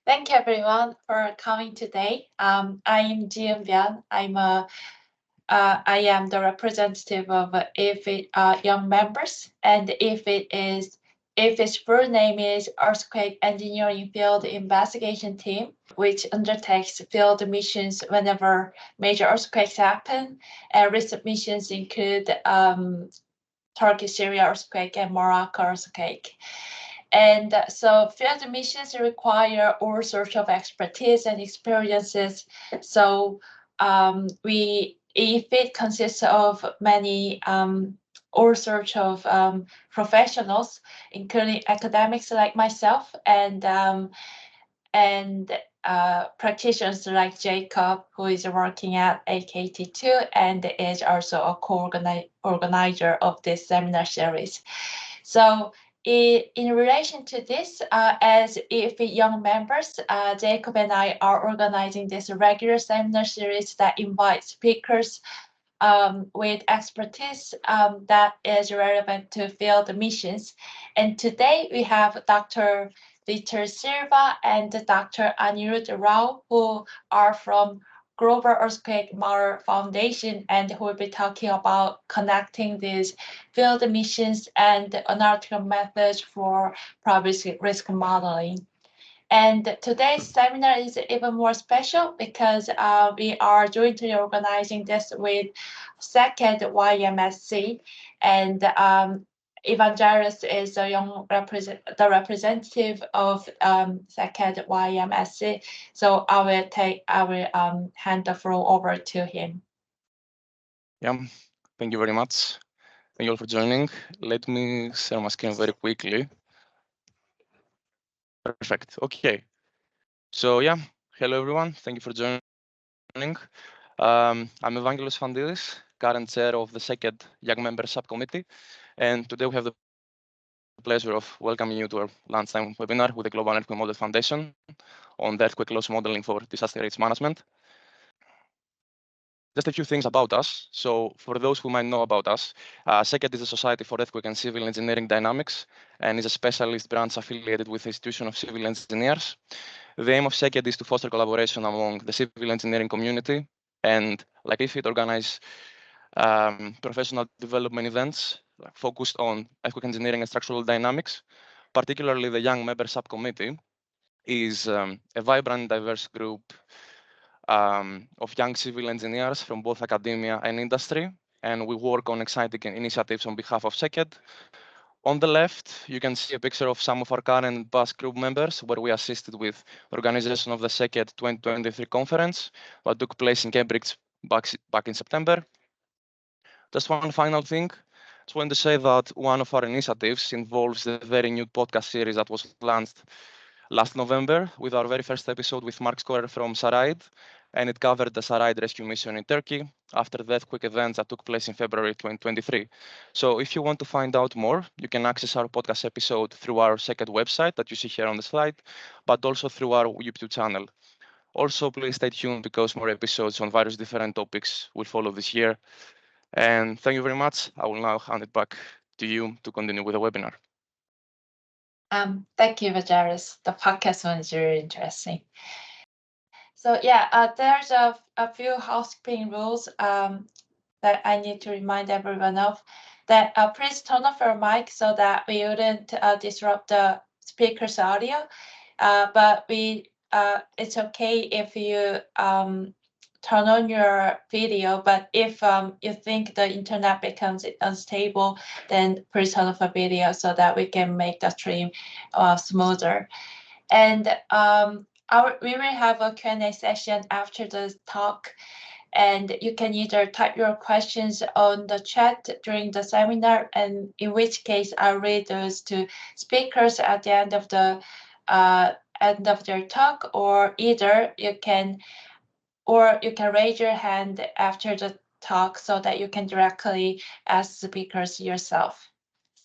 Thank you everyone for coming today. I am Jian Bian. I am the representative of EEFIT young members, and EEFIT's full name is Earthquake Engineering Field Investigation Team, which undertakes field missions whenever major earthquakes happen. And recent missions include Turkey, Syria earthquake, and Morocco earthquake. And so field missions require all sorts of expertise and experiences. So EEFIT consists of many all sorts of professionals, including academics like myself and practitioners like Jacob, who is working at AKT2 and is also a co-organizer of this seminar series. So in relation to this, as EEFIT young members, Jacob and I are organizing this regular seminar series that invites speakers with expertise that is relevant to field missions. And today we have Dr. Vitor Silva and Dr. Anirudh, who are from Global Earthquake Model Foundation and who will be talking about connecting these field missions and analytical methods for probabilistic risk modeling. And today's seminar is even more special because we are jointly organizing this with second YMSC, and Evangelos is the representative of second YMSC. So I will hand the floor over to him. Yeah, thank you very much. Thank you all for joining. Let me share my screen very quickly. Perfect. Okay. So yeah, hello everyone. Thank you for joining. I'm Evangelos Fandidis, current chair of the second Young Member Subcommittee, and today we have the pleasure of welcoming you to our lunchtime webinar with the Global Earthquake Model Foundation on the earthquake loss modeling for disaster risk management. Just a few things about us. So for those who might know about us, SECED is a Society for Earthquake and Civil Engineering Dynamics and is a specialist branch affiliated with the Institution of Civil Engineers. The aim of SECED is to foster collaboration among the civil engineering community and, like EEFIT, organize professional development events focused on earthquake engineering and structural dynamics. Particularly the Young Member Subcommittee is a vibrant, diverse group of young civil engineers from both academia and industry, and we work on exciting initiatives on behalf of SECED. On the left, you can see a picture of some of our current and past group members, where we assisted with the organization of the SECED 2023 conference that took place in Cambridge back in September. Just one final thing. Just wanted to say that one of our initiatives involves the very new podcast series that was launched last November with our very first episode with Mark Scorer from Saraid, and it covered the Saraid rescue mission in Turkey after the earthquake events that took place in February 2023. So if you want to find out more, you can access our podcast episode through our second website that you see here on the slide, but also through our YouTube channel. Also, please stay tuned because more episodes on various different topics will follow this year. And thank you very much. I will now hand it back to you to continue with the webinar. Thank you, Evangelos. The podcast one is really interesting. So yeah, there's a few housekeeping rules that I need to remind everyone of. That please turn off your mic so that we wouldn't disrupt the speaker's audio. But it's okay if you turn on your video. But if you think the internet becomes unstable, then please turn off the video so that we can make the stream smoother. And we will have a Q&A session after the talk, and you can either type your questions on the chat during the seminar, and in which case I'll read those to speakers at the end of their talk, or either you can raise your hand after the talk so that you can directly ask speakers yourself.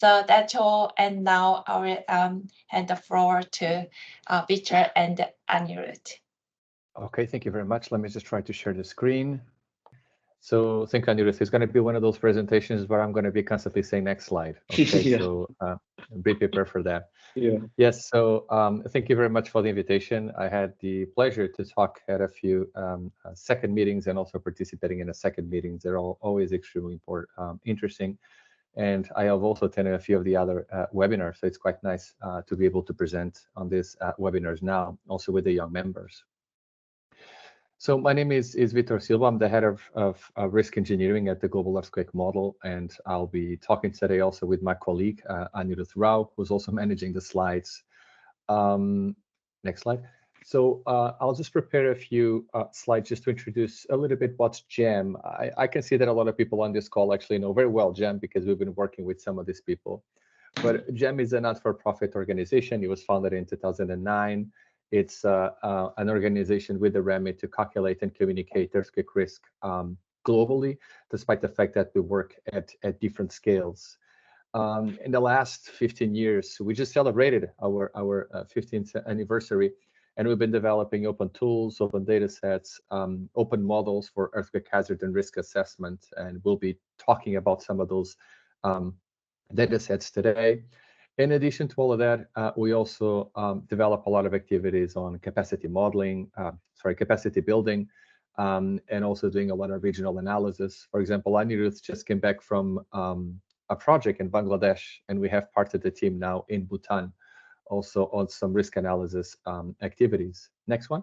So that's all, and now I will hand the floor to Vitor and Anirudh. Okay, thank you very much. Let me just try to share the screen. So thank you, Anirudh. It's going to be one of those presentations where I'm going to be constantly saying next slide. Okay, Yeah. so be prepared for that. Yeah. Yes, so thank you very much for the invitation. I had the pleasure to talk at a few second meetings and also participating in a second meetings. They're all always extremely important, interesting. And I have also attended a few of the other webinars, so it's quite nice to be able to present on these webinars now, also with the young members. So my name is Vitor Silva. I'm the head of risk engineering at the Global Earthquake Model, and I'll be talking today also with my colleague, Anirudh Rao, who's also managing the slides. Next slide. So I'll just prepare a few slides just to introduce a little bit what's GEM. I can see that a lot of people on this call actually know very well GEM because we've been working with some of these people. But GEM is a not-for-profit organization. It was founded in 2009. It's an organization with the remit to calculate and communicate earthquake risk globally, despite the fact that we work at different scales. In the last 15 years, we just celebrated our 15th anniversary, and we've been developing open tools, open data sets, open models for earthquake hazard and risk assessment, and we'll be talking about some of those data sets today. In addition to all of that, we also develop a lot of activities on capacity modeling, capacity building, and also doing a lot of regional analysis. For example, Anirudh just came back from a project in Bangladesh, and we have part of the team now in Bhutan, also on some risk analysis activities. Next one.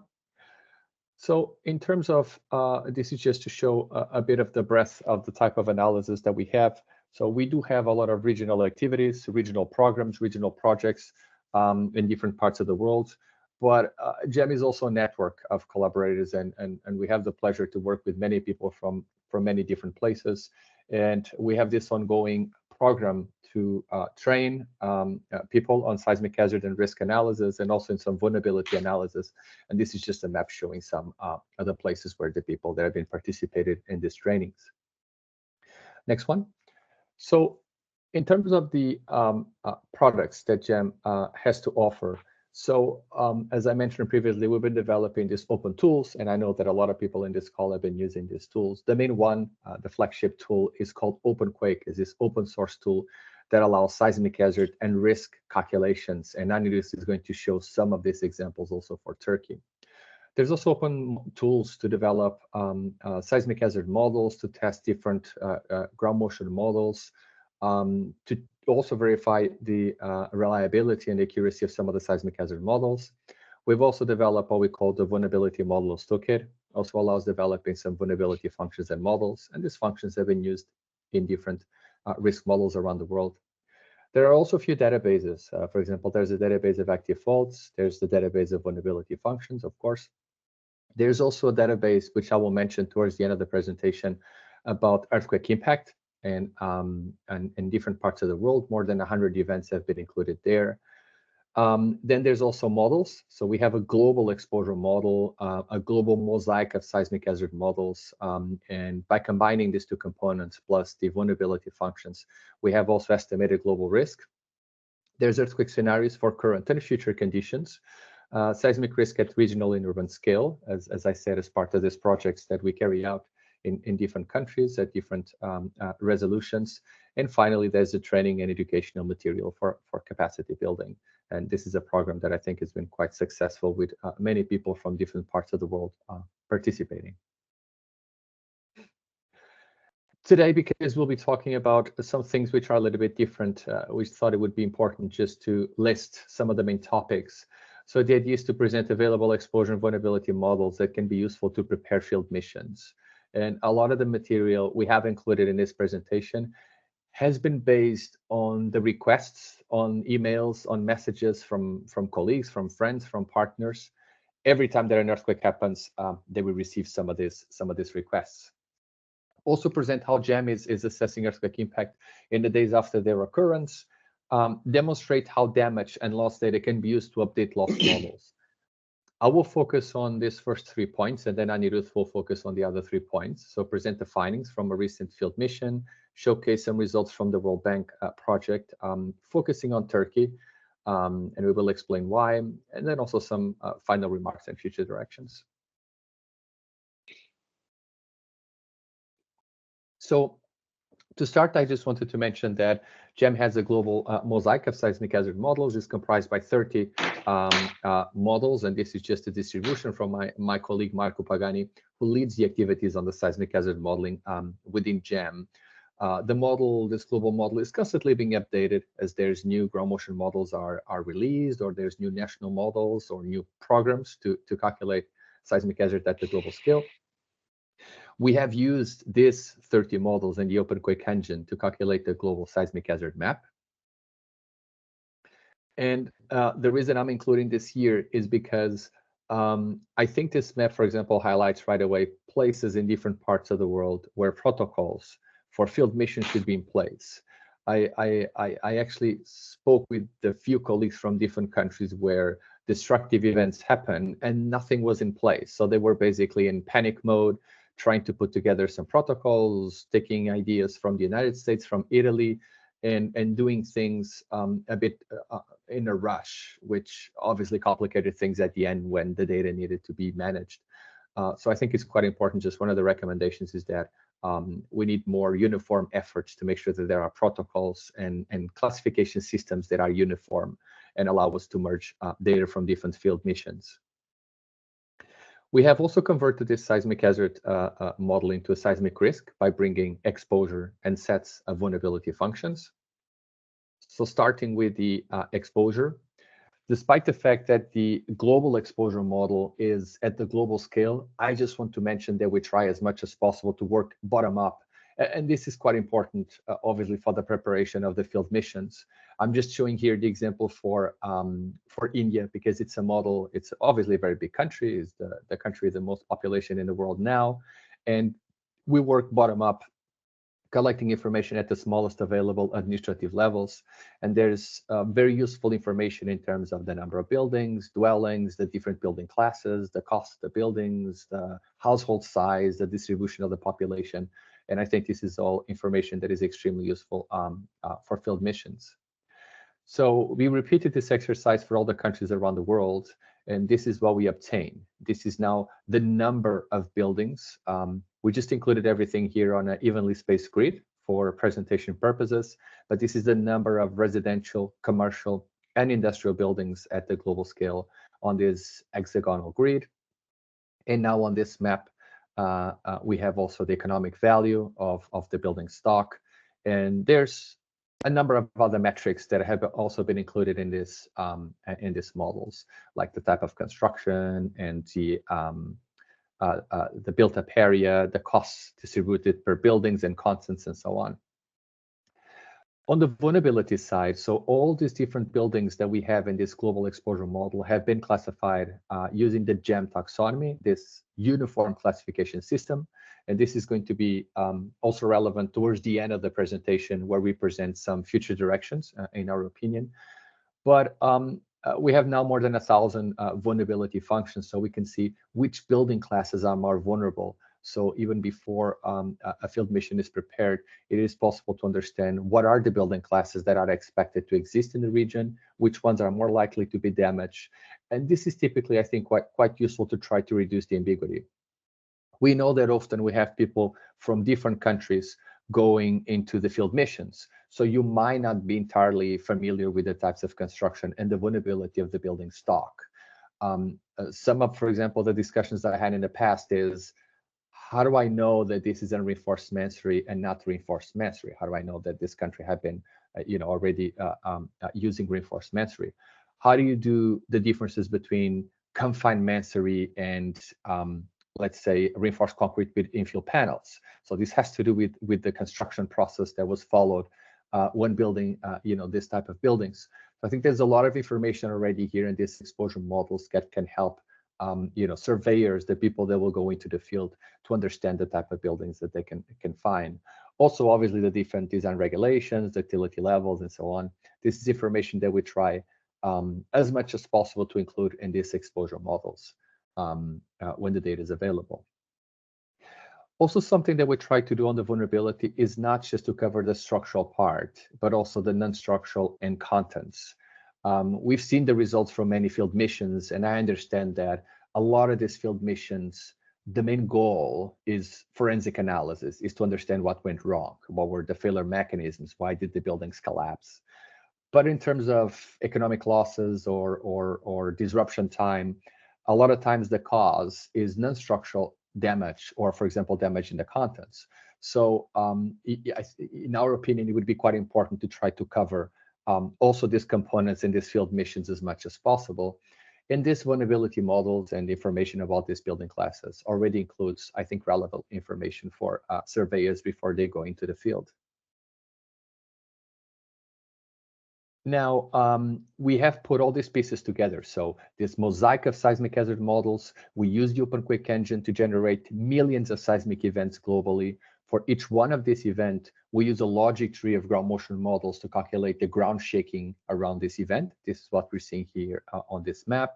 So in terms of, this is just to show a bit of the breadth of the type of analysis that we have. So we do have a lot of regional activities, regional programs, regional projects in different parts of the world. But GEM is also a network of collaborators, and we have the pleasure to work with many people from many different places. And we have this ongoing program to train people on seismic hazard and risk analysis, and also in some vulnerability analysis. And this is just a map showing some other places where the people that have been participated in these trainings. Next one. So in terms of the products that GEM has to offer, so as I mentioned previously, we've been developing these open tools, and I know that a lot of people in this call have been using these tools. The main one, the flagship tool, is called OpenQuake. Is this open source tool that allows seismic hazard and risk calculations, and Anirudh is going to show some of these examples also for Turkey. There's also open tools to develop seismic hazard models, to test different ground motion models, to also verify the reliability and accuracy of some of the seismic hazard models. We've also developed what we call the vulnerability models toolkit, also allows developing some vulnerability functions and models, and these functions have been used in different risk models around the world. There are also a few databases. For example, there's a database of active faults. There's the database of vulnerability functions, of course. There's also a database, which I will mention towards the end of the presentation, about earthquake impact, and in different parts of the world. More than 100 events have been included there. Then there's also models. So we have a global exposure model, a global mosaic of seismic hazard models. And by combining these two components plus the vulnerability functions, we have also estimated global risk. There's earthquake scenarios for current and future conditions. Seismic risk at regional and urban scale, as I said, as part of these projects that we carry out in different countries at different resolutions. And finally, there's the training and educational material for capacity building. And this is a program that I think has been quite successful, with many people from different parts of the world participating. Today, because we'll be talking about some things which are a little bit different, we thought it would be important just to list some of the main topics. So the idea is to present available exposure and vulnerability models that can be useful to prepare field missions. And a lot of the material we have included in this presentation has been based on the requests, on emails, on messages from colleagues, from friends, from partners. Every time that an earthquake happens, they will receive some of these requests. Also present how GEM is assessing earthquake impact in the days after their occurrence. Demonstrate how damage and loss data can be used to update loss models. I will focus on these first 3 points, and then Anirudh will focus on the other 3 points. So present the findings from a recent field mission, showcase some results from the World Bank project, focusing on Turkey, and we will explain why, and then also some final remarks and future directions. So to start, I just wanted to mention that GEM has a global mosaic of seismic hazard models. It's comprised by 30 models, and this is just a distribution from my colleague Marco Pagani, who leads the activities on the seismic hazard modeling within GEM. This global model is constantly being updated as there's new ground motion models are released, or there's new national models or new programs to calculate seismic hazard at the global scale. We have used these 30 models in the OpenQuake engine to calculate the global seismic hazard map. And the reason I'm including this here is because I think this map, for example, highlights right away places in different parts of the world where protocols for field missions should be in place. I actually spoke with a few colleagues from different countries where destructive events happen and nothing was in place. So they were basically in panic mode, trying to put together some protocols, taking ideas from the United States, from Italy, and doing things a bit in a rush, which obviously complicated things at the end when the data needed to be managed. So I think it's quite important. Just one of the recommendations is that we need more uniform efforts to make sure that there are protocols and classification systems that are uniform and allow us to merge data from different field missions. We have also converted this seismic hazard model into a seismic risk by bringing exposure and sets of vulnerability functions. So starting with the exposure, despite the fact that the global exposure model is at the global scale, I just want to mention that we try as much as possible to work bottom up. And this is quite important, obviously, for the preparation of the field missions. I'm just showing here the example for India, because it's a model. It's obviously a very big country. It's the country with the most population in the world now. And we work bottom up, collecting information at the smallest available administrative levels. And there's very useful information in terms of the number of buildings, dwellings, the different building classes, the cost of the buildings, the household size, the distribution of the population. And I think this is all information that is extremely useful for field missions. So we repeated this exercise for all the countries around the world, and this is what we obtain. This is now the number of buildings. We just included everything here on an evenly spaced grid for presentation purposes, but this is the number of residential, commercial, and industrial buildings at the global scale on this hexagonal grid. And now on this map, we have also the economic value of the building stock. And there's a number of other metrics that have also been included in this models, like the type of construction and the built-up area, the costs distributed per buildings and constants, and so on. On the vulnerability side, so all these different buildings that we have in this global exposure model have been classified using the GEM taxonomy, this uniform classification system. And this is going to be also relevant towards the end of the presentation, where we present some future directions, in our opinion. But we have now more than 1,000 vulnerability functions, so we can see which building classes are more vulnerable. So even before a field mission is prepared, it is possible to understand what are the building classes that are expected to exist in the region, which ones are more likely to be damaged. And this is typically, I think, quite useful to try to reduce the ambiguity. We know that often we have people from different countries going into the field missions. So you might not be entirely familiar with the types of construction and the vulnerability of the building stock. Some of, for example, the discussions that I had in the past is, how do I know that this is a reinforced masonry and not reinforced masonry? How do I know that this country have been, already using reinforced masonry? How do you do the differences between confined masonry and, let's say, reinforced concrete with infill panels? So this has to do with the construction process that was followed when building, this type of buildings. So I think there's a lot of information already here in these exposure models that can help surveyors, the people that will go into the field, to understand the type of buildings that they can find. Also, obviously, the different design regulations, ductility levels, and so on. This is information that we try as much as possible to include in these exposure models when the data is available. Also, something that we try to do on the vulnerability is not just to cover the structural part, but also the non-structural and contents. We've seen the results from many field missions, and I understand that a lot of these field missions the main goal is forensic analysis, is to understand what went wrong, what were the failure mechanisms, why did the buildings collapse. But in terms of economic losses or disruption time, a lot of times the cause is non-structural damage, or for example, damage in the contents. So in our opinion, it would be quite important to try to cover also these components in these field missions as much as possible. And these vulnerability models and information about these building classes already includes, I think, relevant information for surveyors before they go into the field. Now, we have put all these pieces together. So this mosaic of seismic hazard models, we use the OpenQuake engine to generate millions of seismic events globally. For each one of these events, we use a logic tree of ground motion models to calculate the ground shaking around this event. This is what we're seeing here on this map.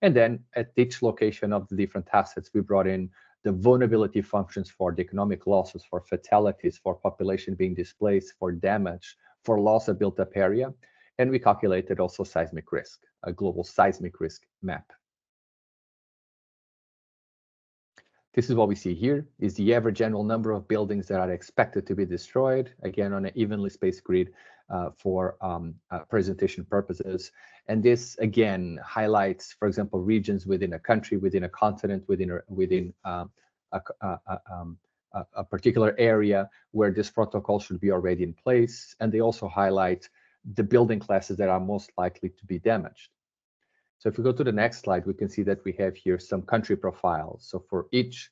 And then at each location of the different assets, we brought in the vulnerability functions for the economic losses, for fatalities, for population being displaced, for damage, for loss of built-up area. And we calculated also seismic risk, a global seismic risk map. This is what we see here, is the average annual number of buildings that are expected to be destroyed, again, on an evenly spaced grid for presentation purposes. And this, again, highlights, for example, regions within a country, within a continent, within a particular area where this protocol should be already in place. And they also highlight the building classes that are most likely to be damaged. So if we go to the next slide, we can see that we have here some country profiles. So for each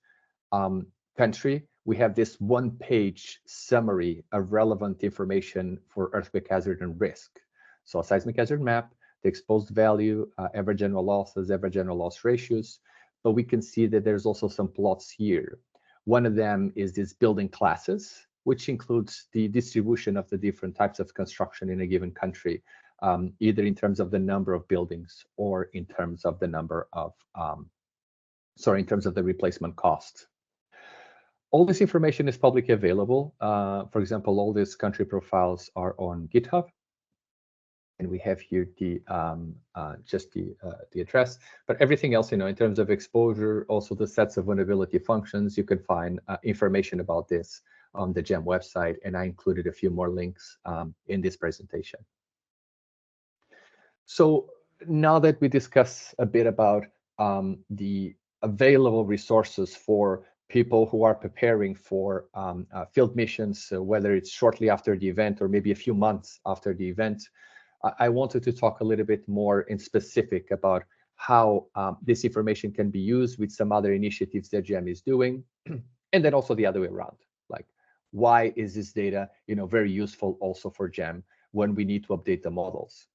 country, we have this one-page summary of relevant information for earthquake hazard and risk. So a seismic hazard map, the exposed value, average annual losses, average annual loss ratios. But we can see that there's also some plots here. One of them is these building classes, which includes the distribution of the different types of construction in a given country, either in terms of the number of buildings or in terms of the number of, in terms of the replacement cost. All this information is publicly available. For example, all these country profiles are on GitHub. And we have here the just the address, but everything else, in terms of exposure, also the sets of vulnerability functions, you can find information about this on the GEM website, and I included a few more links in this presentation. So now that we discuss a bit about the available resources for people who are preparing for field missions, whether it's shortly after the event or maybe a few months after the event, I wanted to talk a little bit more in specific about how this information can be used with some other initiatives that GEM is doing, and then also the other way around. Like, why is this data, very useful also for GEM when we need to update the models?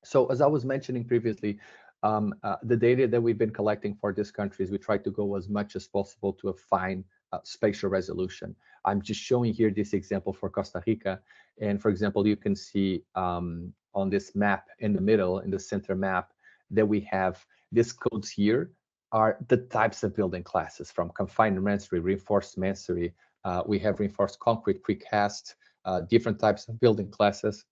So as I was mentioning previously, the data that we've been collecting for these countries, we try to go as much as possible to a fine spatial resolution. I'm just showing here this example for Costa Rica. And for example, you can see on this map in the middle, in the center map, that we have these codes here are the types of building classes, from confined masonry, reinforced masonry. We have reinforced concrete, precast, different types of building classes.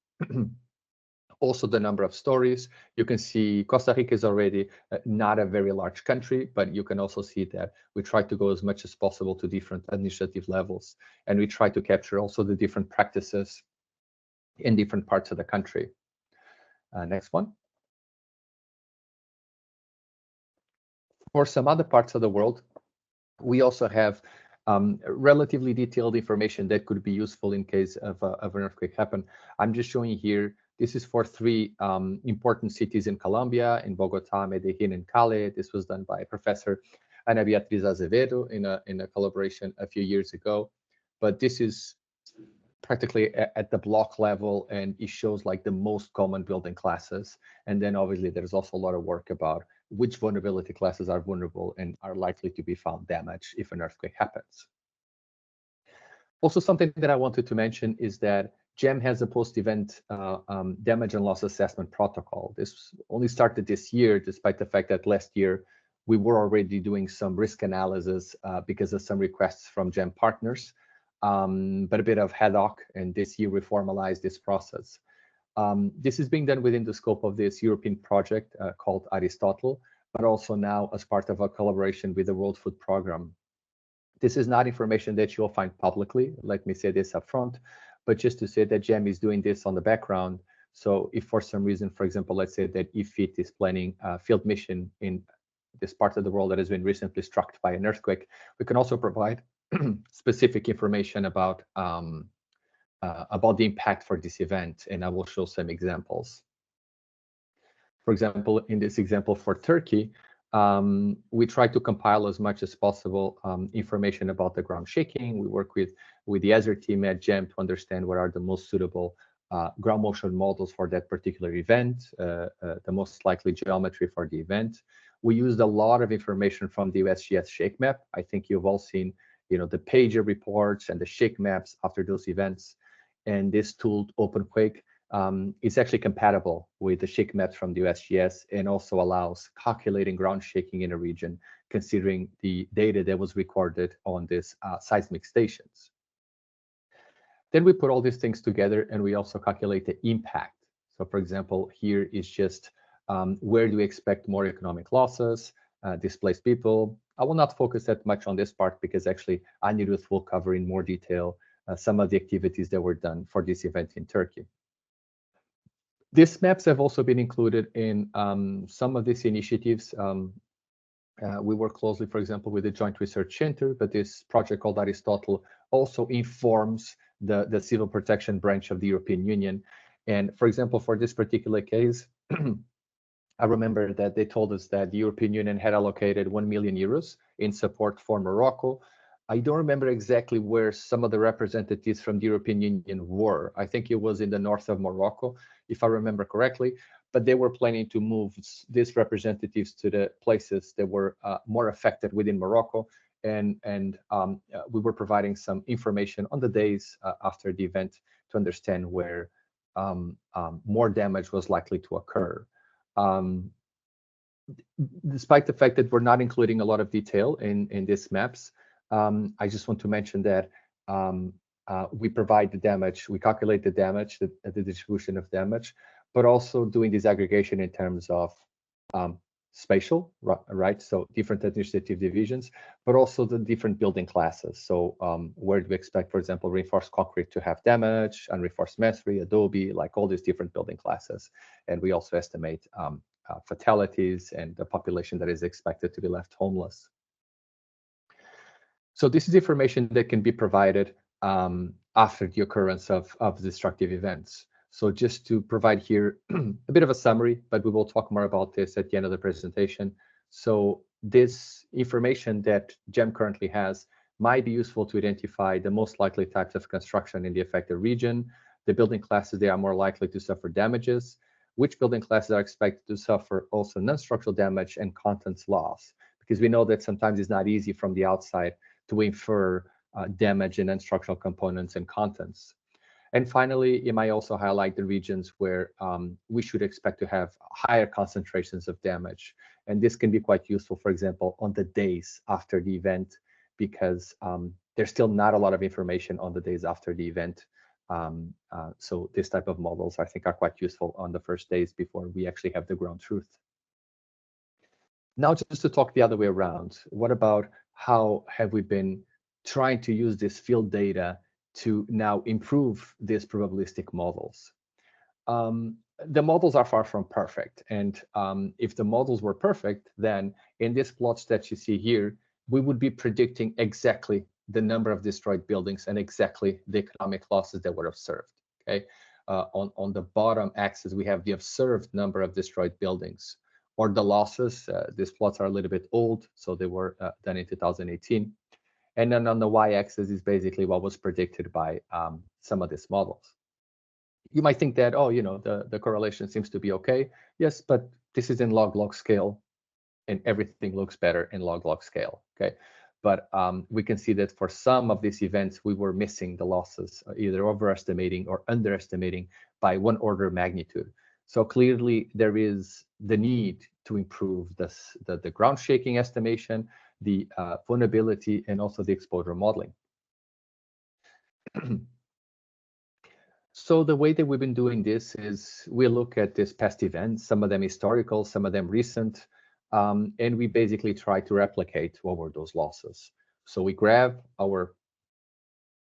Also the number of stories. You can see Costa Rica is already not a very large country, but you can also see that we try to go as much as possible to different administrative levels, and we try to capture also the different practices in different parts of the country. Next one. For some other parts of the world, we also have relatively detailed information that could be useful in case of an earthquake happen. I'm just showing here. This is for 3 important cities in Colombia, in Bogota, Medellin, and Cali. This was done by Professor Ana Beatriz Azevedo in a collaboration a few years ago. But this is practically at the block level, and it shows like the most common building classes. And then obviously there's also a lot of work about which vulnerability classes are vulnerable and are likely to be found damaged if an earthquake happens. Also, something that I wanted to mention is that GEM has a post-event damage and loss assessment protocol. This only started this year, despite the fact that last year we were already doing some risk analysis because of some requests from GEM partners, but a bit of ad hoc, and this year we formalized this process. This is being done within the scope of this European project called Aristotle, but also now as part of a collaboration with the World Food Program. This is not information that you'll find publicly, let me say this up front, but just to say that GEM is doing this on the background. So if for some reason, for example, let's say that EEFIT is planning a field mission in this part of the world that has been recently struck by an earthquake, we can also provide specific information about the impact for this event, and I will show some examples. For example, in this example for Turkey, we try to compile as much as possible information about the ground shaking. We work with the Azure team at GEM to understand what are the most suitable ground motion models for that particular event, the most likely geometry for the event. We used a lot of information from the USGS shake map. I think you've all seen, the pager reports and the shake maps after those events. And this tool, OpenQuake, is actually compatible with the shake maps from the USGS and also allows calculating ground shaking in a region, considering the data that was recorded on these seismic stations. Then we put all these things together and we also calculate the impact. So for example, here is just where do we expect more economic losses, displaced people. I will not focus that much on this part because actually Anirudh will cover in more detail some of the activities that were done for this event in Turkey. These maps have also been included in some of these initiatives. We work closely, for example, with the Joint Research Center, but this project called Aristotle also informs the civil protection branch of the European Union. And for example, for this particular case, I remember that they told us that the European Union had allocated 1 million euros in support for Morocco. I don't remember exactly where some of the representatives from the European Union were. I think it was in the north of Morocco, if I remember correctly, but they were planning to move these representatives to the places that were more affected within Morocco. And we were providing some information on the days after the event to understand where more damage was likely to occur. Despite the fact that we're not including a lot of detail in these maps, I just want to mention that we provide the damage, we calculate the damage, the distribution of damage, but also doing this aggregation in terms of spatial, right? So different administrative divisions, but also the different building classes. So where do we expect, for example, reinforced concrete to have damage, unreinforced masonry, adobe, like all these different building classes. And we also estimate fatalities and the population that is expected to be left homeless. So this is information that can be provided after the occurrence of destructive events. So just to provide here a bit of a summary, but we will talk more about this at the end of the presentation. So this information that GEM currently has might be useful to identify the most likely types of construction in the affected region, the building classes that are more likely to suffer damages, which building classes are expected to suffer also non-structural damage and contents loss, because we know that sometimes it's not easy from the outside to infer damage in non-structural components and contents. And finally, it might also highlight the regions where we should expect to have higher concentrations of damage. And this can be quite useful, for example, on the days after the event, because there's still not a lot of information on the days after the event. So this type of models, I think, are quite useful on the first days before we actually have the ground truth. Now, just to talk the other way around, what about how have we been trying to use this field data to now improve these probabilistic models? The models are far from perfect. And if the models were perfect, then in these plots that you see here, we would be predicting exactly the number of destroyed buildings and exactly the economic losses that were observed. Okay, on the bottom axis, we have the observed number of destroyed buildings or the losses. These plots are a little bit old, so they were done in 2018. And then on the y-axis is basically what was predicted by some of these models. You might think that, oh, the correlation seems to be okay. Yes, but this is in log-log scale, and everything looks better in log-log scale. Okay, but we can see that for some of these events, we were missing the losses, either overestimating or underestimating by 1 order of magnitude. So clearly, there is the need to improve the ground shaking estimation, the vulnerability, and also the exposure modeling. So the way that we've been doing this is we look at these past events, some of them historical, some of them recent. and we basically try to replicate what were those losses. So we grab our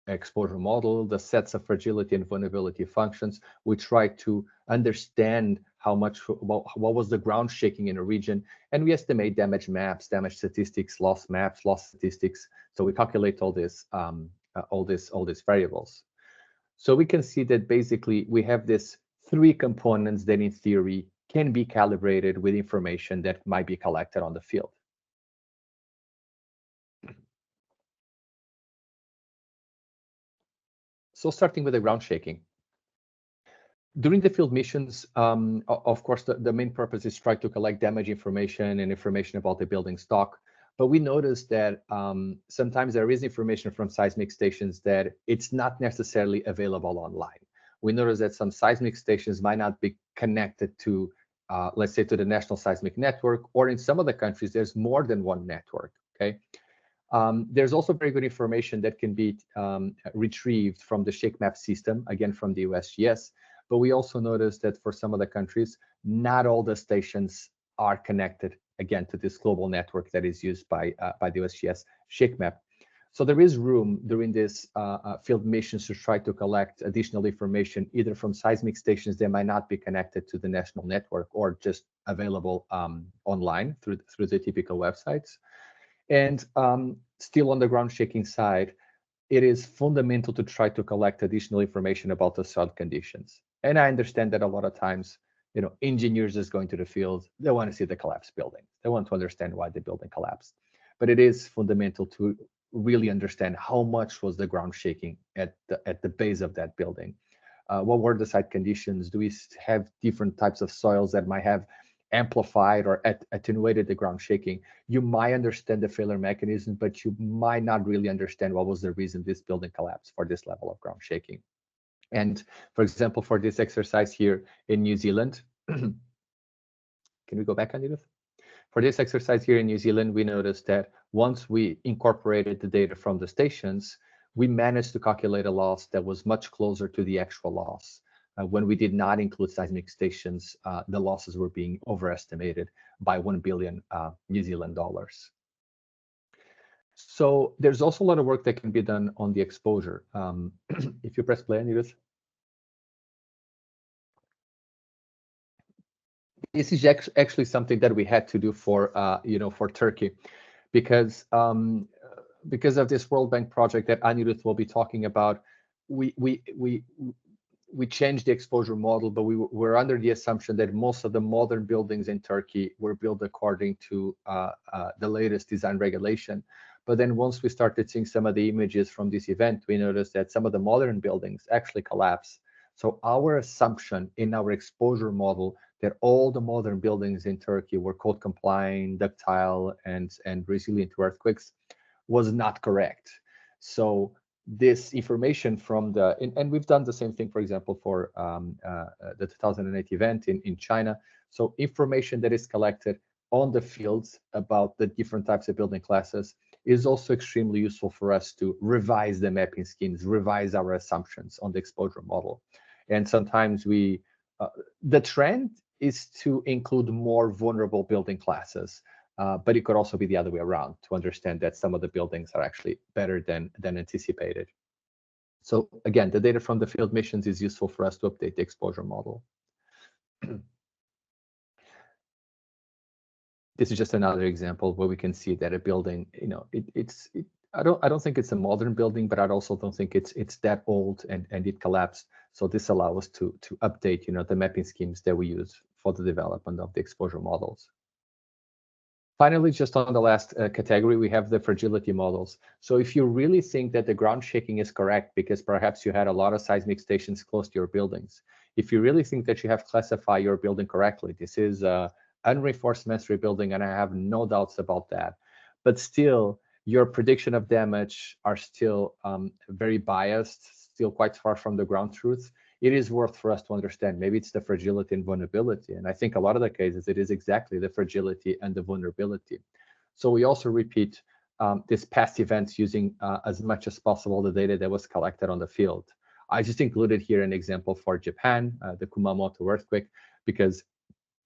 exposure model, the sets of fragility and vulnerability functions. We try to understand how much, what was the ground shaking in a region, and we estimate damage maps, damage statistics, loss maps, loss statistics. So we calculate all these variables. So we can see that basically we have these three components that in theory can be calibrated with information that might be collected on the field. So starting with the ground shaking. During the field missions, of course, the main purpose is try to collect damage information and information about the building stock. But we noticed that sometimes there is information from seismic stations that it's not necessarily available online. We noticed that some seismic stations might not be connected to, let's say, to the National Seismic Network, or in some of the countries, there's more than one network, okay? There's also very good information that can be retrieved from the shake map system, again, from the USGS. But we also noticed that for some of the countries, not all the stations are connected, again, to this global network that is used by the USGS shake map. So there is room during this field missions to try to collect additional information, either from seismic stations that might not be connected to the national network or just available online through the typical websites. And still on the ground shaking side, it is fundamental to try to collect additional information about the soil conditions. And I understand that a lot of times, engineers is going to the field, they want to see the collapsed building. They want to understand why the building collapsed. But it is fundamental to really understand how much was the ground shaking at the base of that building. What were the site conditions? Do we have different types of soils that might have amplified or attenuated the ground shaking? You might understand the failure mechanism, but you might not really understand what was the reason this building collapsed for this level of ground shaking. And for example, for this exercise here in New Zealand, can we go back, Anirudh? For this exercise here in New Zealand, we noticed that once we incorporated the data from the stations, we managed to calculate a loss that was much closer to the actual loss. When we did not include seismic stations, the losses were being overestimated by 1 billion New Zealand dollars. So there's also a lot of work that can be done on the exposure. If you press play, Anirudh. This is actually something that we had to do for for Turkey, because of this World Bank project that Anirudh will be talking about. We changed the exposure model, but we were under the assumption that most of the modern buildings in Turkey were built according to the latest design regulation. But then once we started seeing some of the images from this event, we noticed that some of the modern buildings actually collapse. So our assumption in our exposure model that all the modern buildings in Turkey were code compliant, ductile, and resilient to earthquakes was not correct. So this information from and we've done the same thing, for example, for the 2008 event in China. So information that is collected on the fields about the different types of building classes is also extremely useful for us to revise the mapping schemes, revise our assumptions on the exposure model. And sometimes the trend is to include more vulnerable building classes. But it could also be the other way around, to understand that some of the buildings are actually better than anticipated. So again, the data from the field missions is useful for us to update the exposure model. This is just another example where we can see that a building, I don't think it's a modern building, but I also don't think it's that old and it collapsed. So this allows us to update, the mapping schemes that we use for the development of the exposure models. Finally, just on the last category, we have the fragility models. So if you really think that the ground shaking is correct, because perhaps you had a lot of seismic stations close to your buildings, if you really think that you have classified your building correctly, this is an unreinforced masonry building, and I have no doubts about that. But still, your prediction of damage are still very biased, still quite far from the ground truth. It is worth for us to understand. Maybe it's the fragility and vulnerability. And I think a lot of the cases, it is exactly the fragility and the vulnerability. So we also repeat these past events using as much as possible the data that was collected on the field. I just included here an example for Japan, the Kumamoto earthquake, because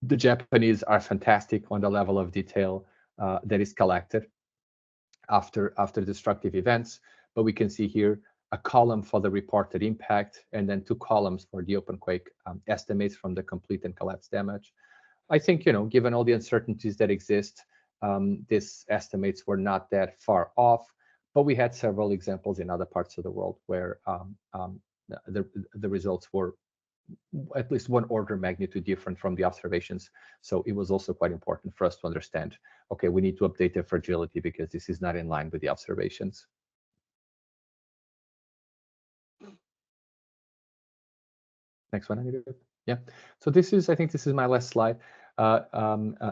The Japanese are fantastic on the level of detail that is collected after destructive events, but we can see here a column for the reported impact and then 2 columns for the openquake estimates from the complete and collapse damage. I think, given all the uncertainties that exist, these estimates were not that far off, but we had several examples in other parts of the world where the results were at least 1 order of magnitude different from the observations. So it was also quite important for us to understand, okay, we need to update the fragility because this is not in line with the observations. Next one, Anirudh. Yeah. So I think this is my last slide.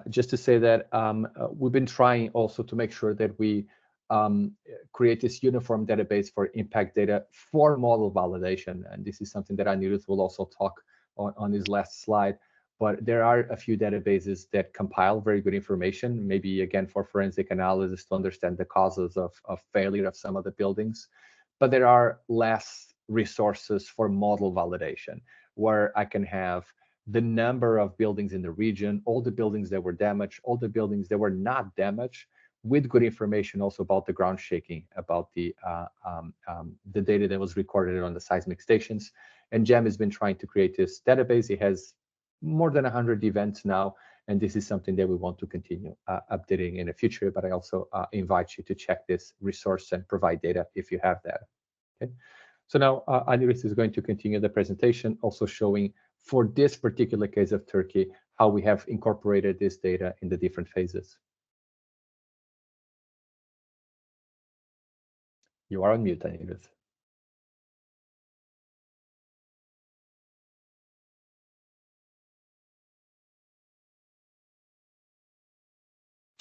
Just to say that we've been trying also to make sure that we create this uniform database for impact data for model validation. And this is something that Anirudh will also talk on his last slide. But there are a few databases that compile very good information, maybe again for forensic analysis to understand the causes of failure of some of the buildings. But there are less resources for model validation, where I can have the number of buildings in the region, all the buildings that were damaged, all the buildings that were not damaged, with good information also about the ground shaking, about the data that was recorded on the seismic stations. And GEM has been trying to create this database. It has more than 100 events now, and this is something that we want to continue updating in the future. But I also invite you to check this resource and provide data if you have that. Okay. So now Anirudh is going to continue the presentation, also showing for this particular case of Turkey, how we have incorporated this data in the different phases. You are on mute, Anirudh.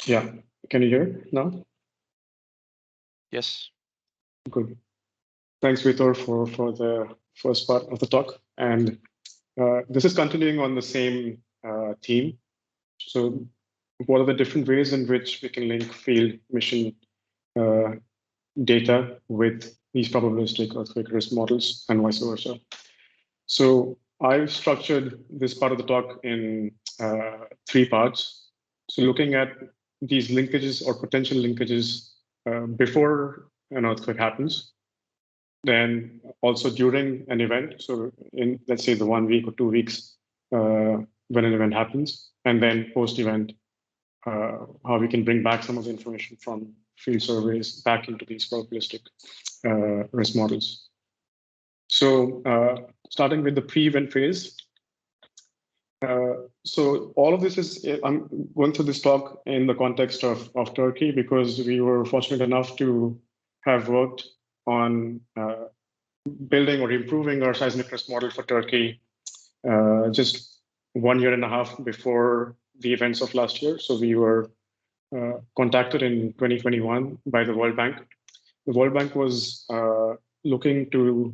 Yeah, can you hear now? Yes. Good. Thanks, Vitor, for the first part of the talk. And this is continuing on the same theme. So what are the different ways in which we can link field mission data with these probabilistic earthquake risk models and vice versa? So I've structured this part of the talk in 3 parts. So looking at these linkages or potential linkages before an earthquake happens, then also during an event, so in, let's say, the 1 week or 2 weeks when an event happens, and then post-event, how we can bring back some of the information from field surveys back into these probabilistic risk models. So starting with the pre-event phase. So all of this is, I'm going through this talk in the context of Turkey, because we were fortunate enough to have worked on building or improving our seismic risk model for Turkey just 1.5 years before the events of last year. So we were contacted in 2021 by the World Bank. The World Bank was looking to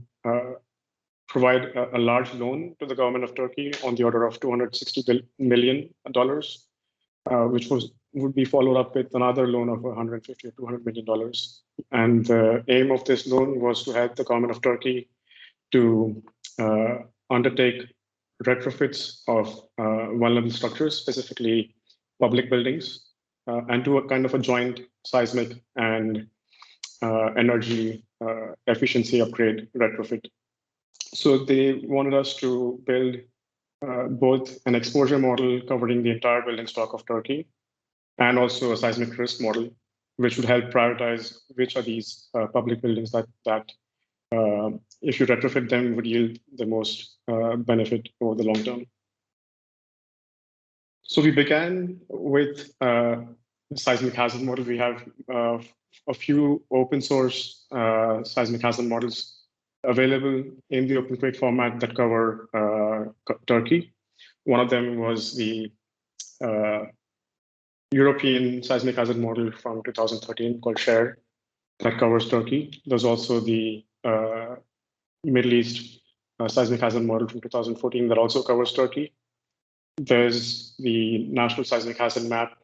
provide a large loan to the government of Turkey on the order of $260 million, which would be followed up with another loan of $150 or $200 million. And the aim of this loan was to help the government of Turkey to undertake retrofits of vulnerable structures, specifically public buildings, and do a kind of a joint seismic and energy efficiency upgrade retrofit. So they wanted us to build both an exposure model covering the entire building stock of Turkey, and also a seismic risk model, which would help prioritize which are these public buildings that if you retrofit them would yield the most benefit over the long term. So we began with the seismic hazard model. We have a few open source seismic hazard models available in the OpenQuake format that cover Turkey. One of them was the European seismic hazard model from 2013 called SHARE that covers Turkey. There's also the Middle East seismic hazard model from 2014 that also covers Turkey. There's the National Seismic Hazard Map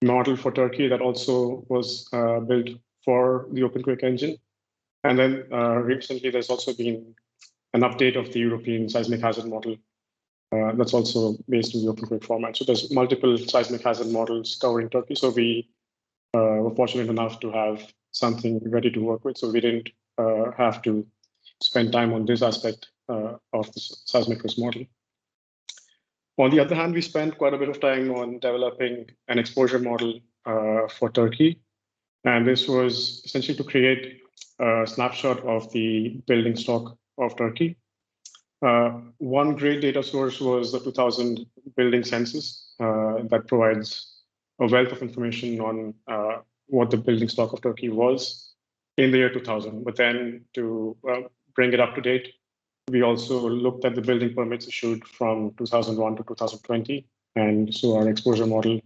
model for Turkey that also was built for the OpenQuake engine. And then recently, there's also been an update of the European seismic hazard model that's also based in the OpenQuake format. So there's multiple seismic hazard models covering Turkey. So we were fortunate enough to have something ready to work with. So we didn't have to spend time on this aspect of the seismic risk model. On the other hand, we spent quite a bit of time on developing an exposure model for Turkey. And this was essentially to create a snapshot of the building stock of Turkey. One great data source was the 2000 building census that provides a wealth of information on what the building stock of Turkey was in the year 2000. But then to bring it up to date, we also looked at the building permits issued from 2001 to 2020. And so our exposure model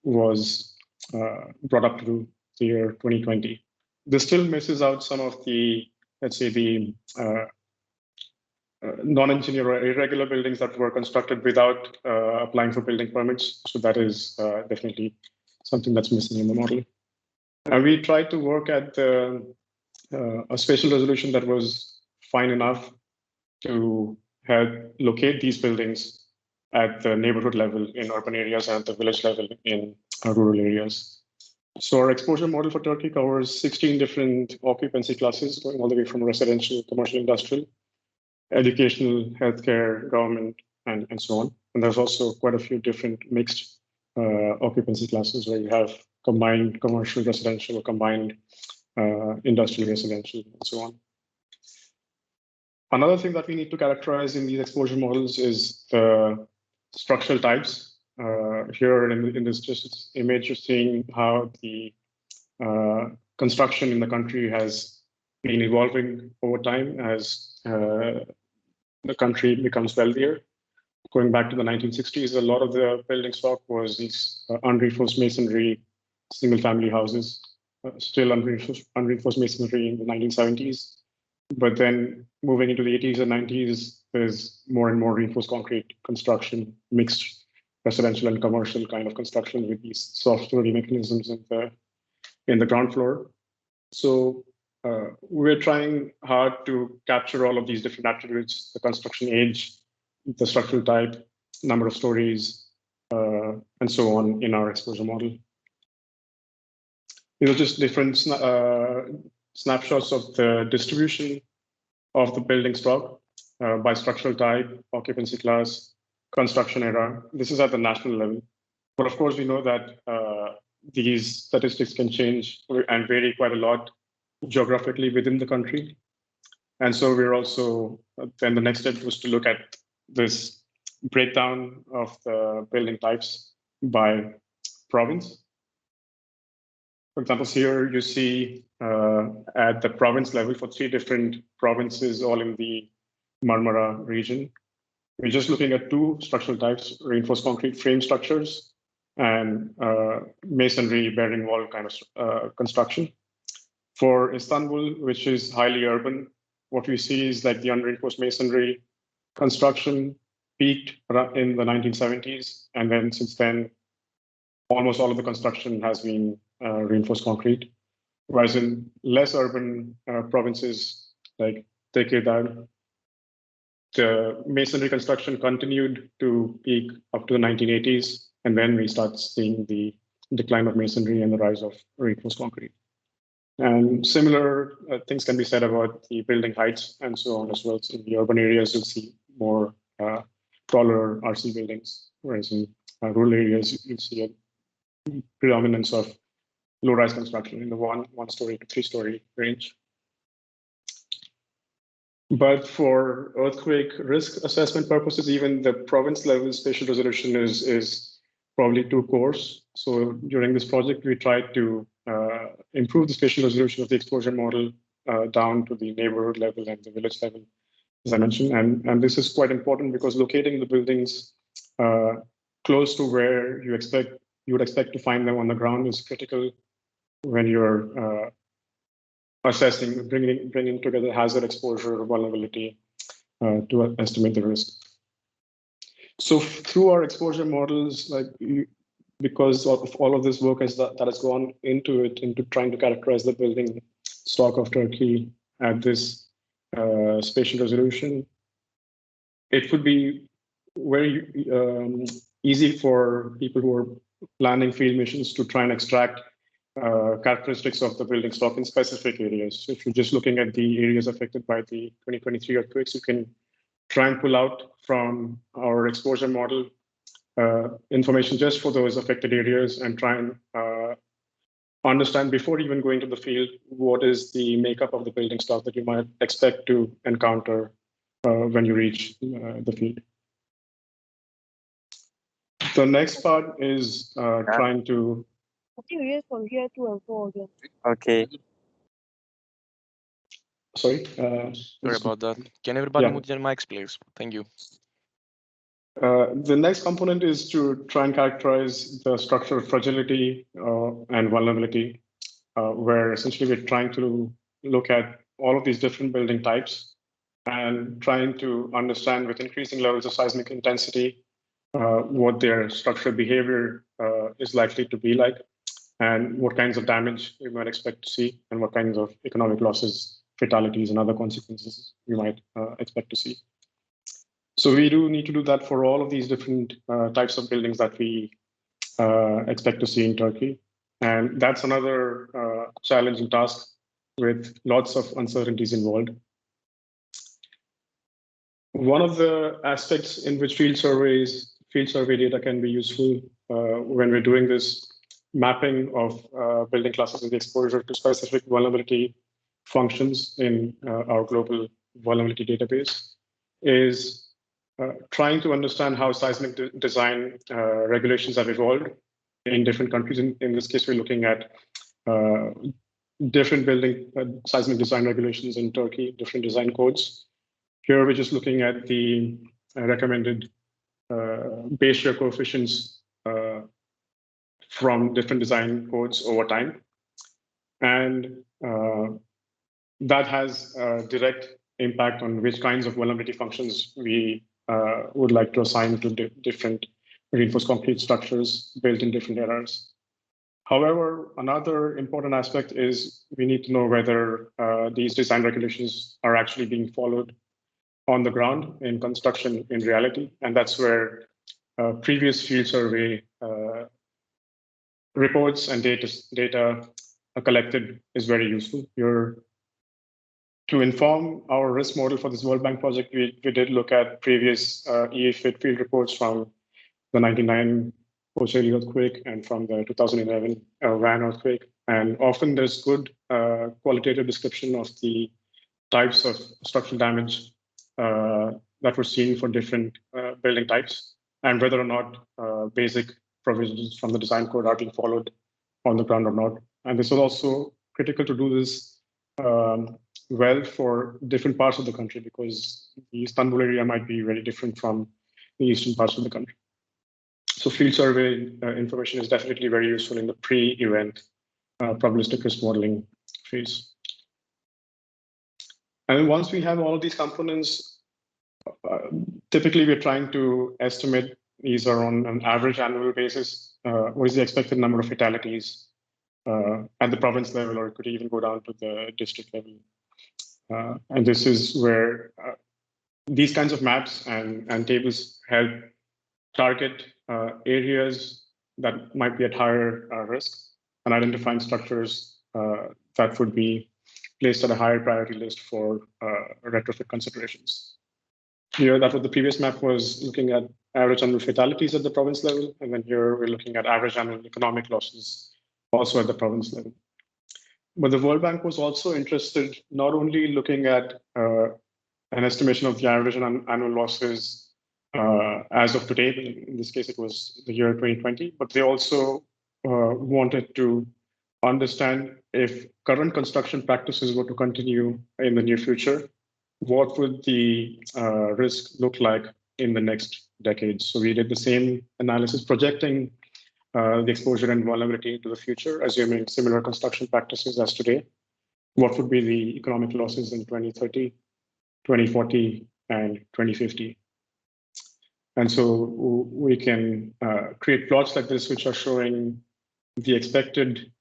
was brought up to the year 2020. This still misses out some of the, let's say, the non-engineer or irregular buildings that were constructed without applying for building permits. So that is definitely something that's missing in the model. And we tried to work at a spatial resolution that was fine enough to help locate these buildings at the neighborhood level in urban areas and at the village level in rural areas. So our exposure model for Turkey covers 16 different occupancy classes, going all the way from residential, commercial, industrial, educational, healthcare, government, and so on. And there's also quite a few different mixed occupancy classes where you have combined commercial, residential, or combined industrial, residential, and so on. Another thing that we need to characterize in these exposure models is the structural types. Here in this just image, you're seeing how the construction in the country has been evolving over time as the country becomes wealthier. Going back to the 1960s, a lot of the building stock was these unreinforced masonry single-family houses, still unreinforced masonry in the 1970s. But then moving into the 80s and 90s, there's more and more reinforced concrete construction, mixed residential and commercial kind of construction with these soft sturdy mechanisms in the ground floor. So we're trying hard to capture all of these different attributes: the construction age, the structural type, number of stories, and so on in our exposure model. These are just different snapshots of the distribution of the building stock by structural type, occupancy class, construction era. This is at the national level. But of course, we know that these statistics can change and vary quite a lot geographically within the country. And so we're also, then the next step was to look at this breakdown of the building types by province. For example, here you see at the province level for 3 different provinces, all in the Marmara region. We're just looking at 2 structural types: reinforced concrete frame structures and masonry bearing wall kind of construction. For Istanbul, which is highly urban, what we see is like the unreinforced masonry construction peaked in the 1970s, and then since then, almost all of the construction has been reinforced concrete. Whereas in less urban provinces like Tekirdağ, the masonry construction continued to peak up to the 1980s, and then we start seeing the decline of masonry and the rise of reinforced concrete. And similar things can be said about the building heights and so on as well. So in the urban areas, you'll see more taller RC buildings, whereas in rural areas, you'll see a predominance of low-rise construction in the one-story to 3-story range. But for earthquake risk assessment purposes, even the province level spatial resolution is probably too coarse. So during this project, we tried to improve the spatial resolution of the exposure model down to the neighborhood level and the village level, as I mentioned. And this is quite important because locating the buildings close to where you would expect to find them on the ground is critical when you're assessing, bringing together hazard, exposure, vulnerability to estimate the risk. So through our exposure models, because of all of this work that has gone into trying to characterize the building stock of Turkey at this spatial resolution, it would be very easy for people who are planning field missions to try and extract characteristics of the building stock in specific areas. So if you're just looking at the areas affected by the 2023 earthquakes, you can try and pull out from our exposure model information just for those affected areas and try and understand before even going to the field what is the makeup of the building stock that you might expect to encounter when you reach the field. The next part is trying to. I think we just from here to and 4 again. Okay. Sorry. Sorry about that. Can everybody Yeah. mute their mics, please? Thank you. The next component is to try and characterize the structural fragility and vulnerability, where essentially we're trying to look at all of these different building types and trying to understand with increasing levels of seismic intensity what their structural behavior is likely to be like, and what kinds of damage we might expect to see, and what kinds of economic losses, fatalities, and other consequences we might expect to see. So we do need to do that for all of these different types of buildings that we expect to see in Turkey. And that's another challenging task with lots of uncertainties involved. One of the aspects in which field survey data can be useful when we're doing this mapping of building classes with exposure to specific vulnerability functions in our global vulnerability database is trying to understand how seismic design regulations have evolved in different countries. In this case, we're looking at different building seismic design regulations in Turkey, different design codes. Here, we're just looking at the recommended base shear coefficients from different design codes over time. And that has a direct impact on which kinds of vulnerability functions we would like to assign to different reinforced concrete structures built in different eras. However, another important aspect is we need to know whether these design regulations are actually being followed on the ground in construction in reality. And that's where previous field survey reports and data collected is very useful. To inform our risk model for this World Bank project, we did look at previous EEFIT field reports from the 1999 Conversely earthquake and from the 2011 Van earthquake. And often there's good qualitative description of the types of structural damage that were seen for different building types and whether or not basic provisions from the design code are being followed on the ground or not. And this is also critical to do this well for different parts of the country because the Istanbul area might be very different from the eastern parts of the country. So field survey information is definitely very useful in the pre-event probabilistic risk modeling phase. And then once we have all of these components, typically we're trying to estimate these are on an average annual basis. What is the expected number of fatalities at the province level, or it could even go down to the district level. And this is where these kinds of maps and tables help target areas that might be at higher risk and identifying structures that would be placed at a higher priority list for retrofit considerations. Here, that's what the previous map was looking at average annual fatalities at the province level. And then here we're looking at average annual economic losses also at the province level. But the World Bank was also interested not only looking at an estimation of the average annual losses as of today, in this case it was the year 2020, but they also wanted to understand if current construction practices were to continue in the near future, what would the risk look like in the next decade? So we did the same analysis projecting the exposure and vulnerability into the future, assuming similar construction practices as today. What would be the economic losses in 2030, 2040, and 2050? And so we can create plots like this, which are showing the expected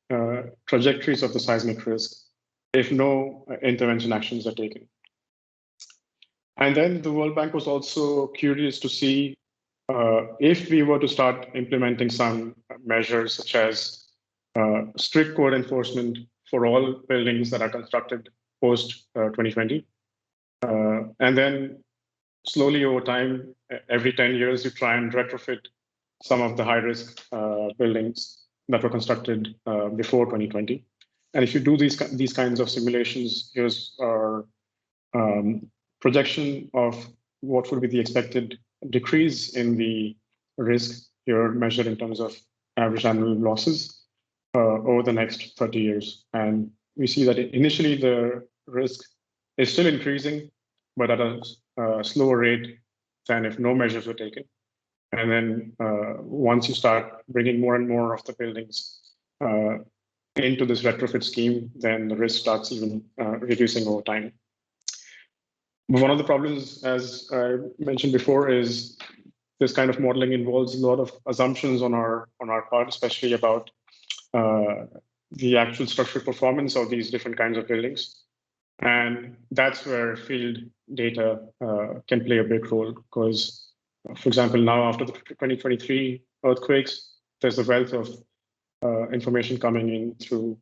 trajectories of the seismic risk if no intervention actions are taken. And then the World Bank was also curious to see if we were to start implementing some measures such as strict code enforcement for all buildings that are constructed post 2020, and then slowly over time, every 10 years, you try and retrofit some of the high-risk buildings that were constructed before 2020. And if you do these kinds of simulations, here's our projection of what would be the expected decrease in the risk here measured in terms of average annual losses over the next 30 years. And we see that initially the risk is still increasing, but at a slower rate than if no measures were taken. And then once you start bringing more and more of the buildings into this retrofit scheme, then the risk starts even reducing over time. But one of the problems, as I mentioned before, is this kind of modeling involves a lot of assumptions on our part, especially about the actual structural performance of these different kinds of buildings. And that's where field data can play a big role, because, for example, now after the 2023 earthquakes, there's a wealth of information coming in through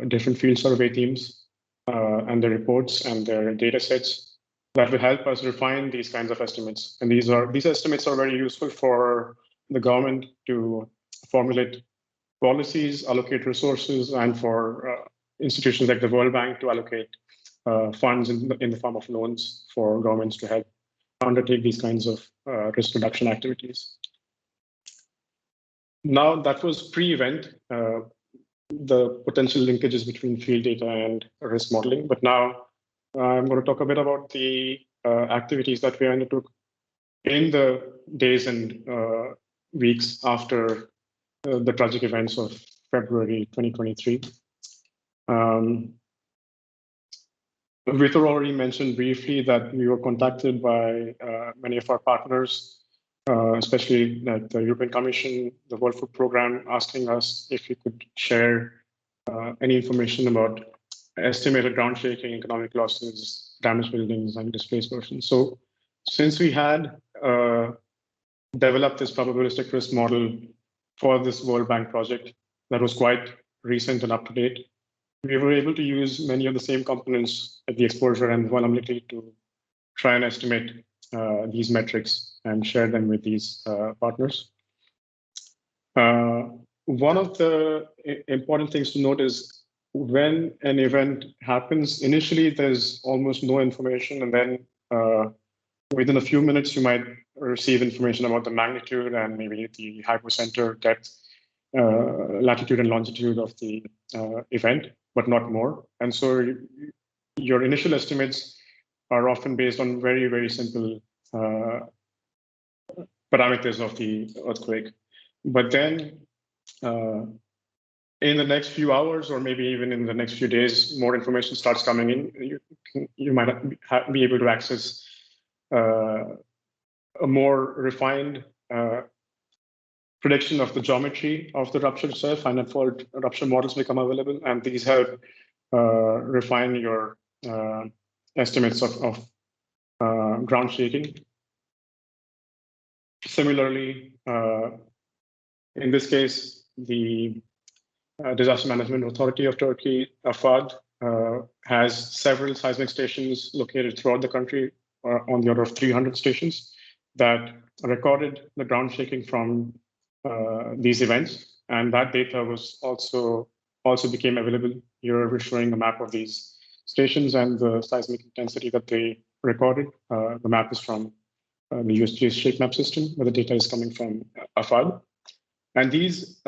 different field survey teams and their reports and their data sets that will help us refine these kinds of estimates. And these estimates are very useful for the government to formulate policies, allocate resources, and for institutions like the World Bank to allocate funds in the form of loans for governments to help undertake these kinds of risk reduction activities. Now, that was pre-event, the potential linkages between field data and risk modeling. But now I'm going to talk a bit about the activities that we undertook in the days and weeks after the tragic events of February 2023. Vitor already mentioned briefly that we were contacted by many of our partners, especially like the European Commission, the World Food Programme, asking us if we could share any information about estimated ground shaking, economic losses, damaged buildings, and displaced persons. So since we had developed this probabilistic risk model for this World Bank project that was quite recent and up to date, we were able to use many of the same components at the exposure and vulnerability to try and estimate these metrics and share them with these partners. One of the important things to note is when an event happens, initially there's almost no information, and then within a few minutes you might receive information about the magnitude and maybe the hypocenter depth, latitude and longitude of the event, but not more. And so your initial estimates are often based on very, very simple parameters of the earthquake. But then in the next few hours, or maybe even in the next few days, more information starts coming in. You might be able to access a more refined prediction of the geometry of the rupture itself, and unfold rupture models become available, and these help refine your estimates of ground shaking. Similarly, in this case, the Disaster Management Authority of Turkey, EEFIT, has several seismic stations located throughout the country, on the order of 300 stations, that recorded the ground shaking from these events. And that data was also became available. Here we're showing a map of these stations and the seismic intensity that they recorded. The map is from the USGS shake map system, where the data is coming from EEFIT. And these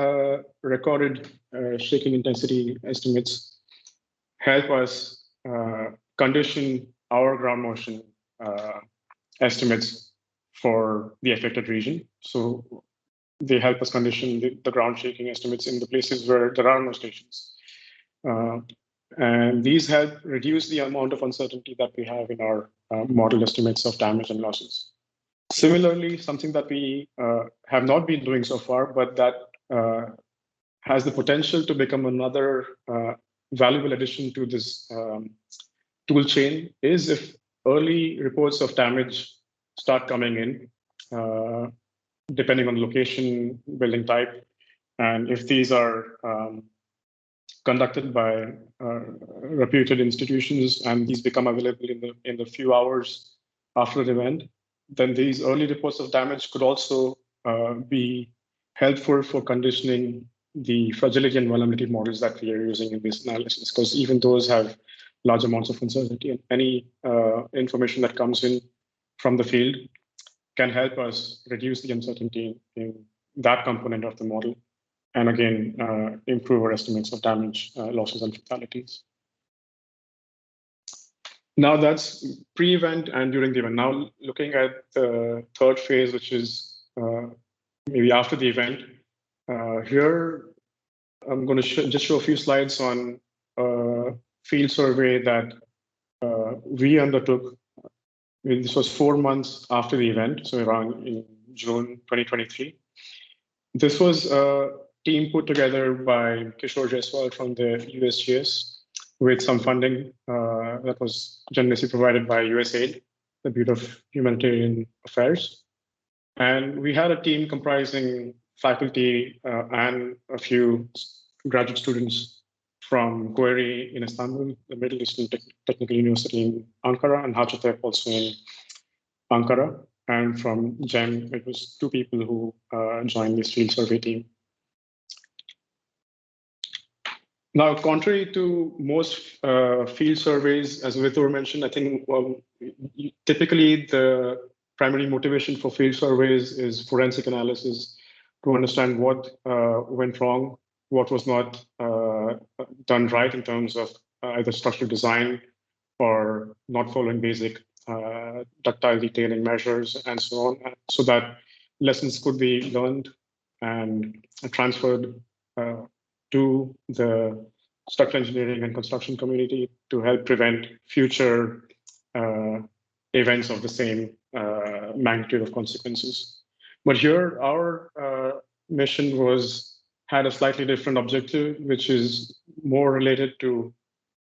recorded shaking intensity estimates help us condition our ground motion estimates for the affected region. So they help us condition the ground shaking estimates in the places where there are no stations. And these help reduce the amount of uncertainty that we have in our model estimates of damage and losses. Similarly, something that we have not been doing so far, but that has the potential to become another valuable addition to this tool chain, is if early reports of damage start coming in, depending on location, building type. And if these are conducted by reputed institutions and these become available in the few hours after the event, then these early reports of damage could also be helpful for conditioning the fragility and vulnerability models that we are using in this analysis, because even those have large amounts of uncertainty, and any information that comes in from the field can help us reduce the uncertainty in that component of the model, and again, improve our estimates of damage, losses, and fatalities. Now that's pre-event and during the event. Now looking at the third phase, which is maybe after the event, here I'm going to just show a few slides on a field survey that we undertook. This was 4 months after the event, so around in June 2023. This was a team put together by Kishore Jaiswal from the USGS with some funding that was generously provided by USAID, the Bureau of Humanitarian Affairs. And we had a team comprising faculty and a few graduate students from Koiri in Istanbul, the Middle Eastern Technical University in Ankara, and Hacettepe also in Ankara. And from GEM, it was 2 people who joined this field survey team. Now, contrary to most field surveys, as Vitor mentioned, I think typically the primary motivation for field surveys is forensic analysis to understand what went wrong, what was not done right in terms of either structural design or not following basic ductile detailing measures and so on, so that lessons could be learned and transferred to the structural engineering and construction community to help prevent future events of the same magnitude of consequences. But here, our mission had a slightly different objective, which is more related to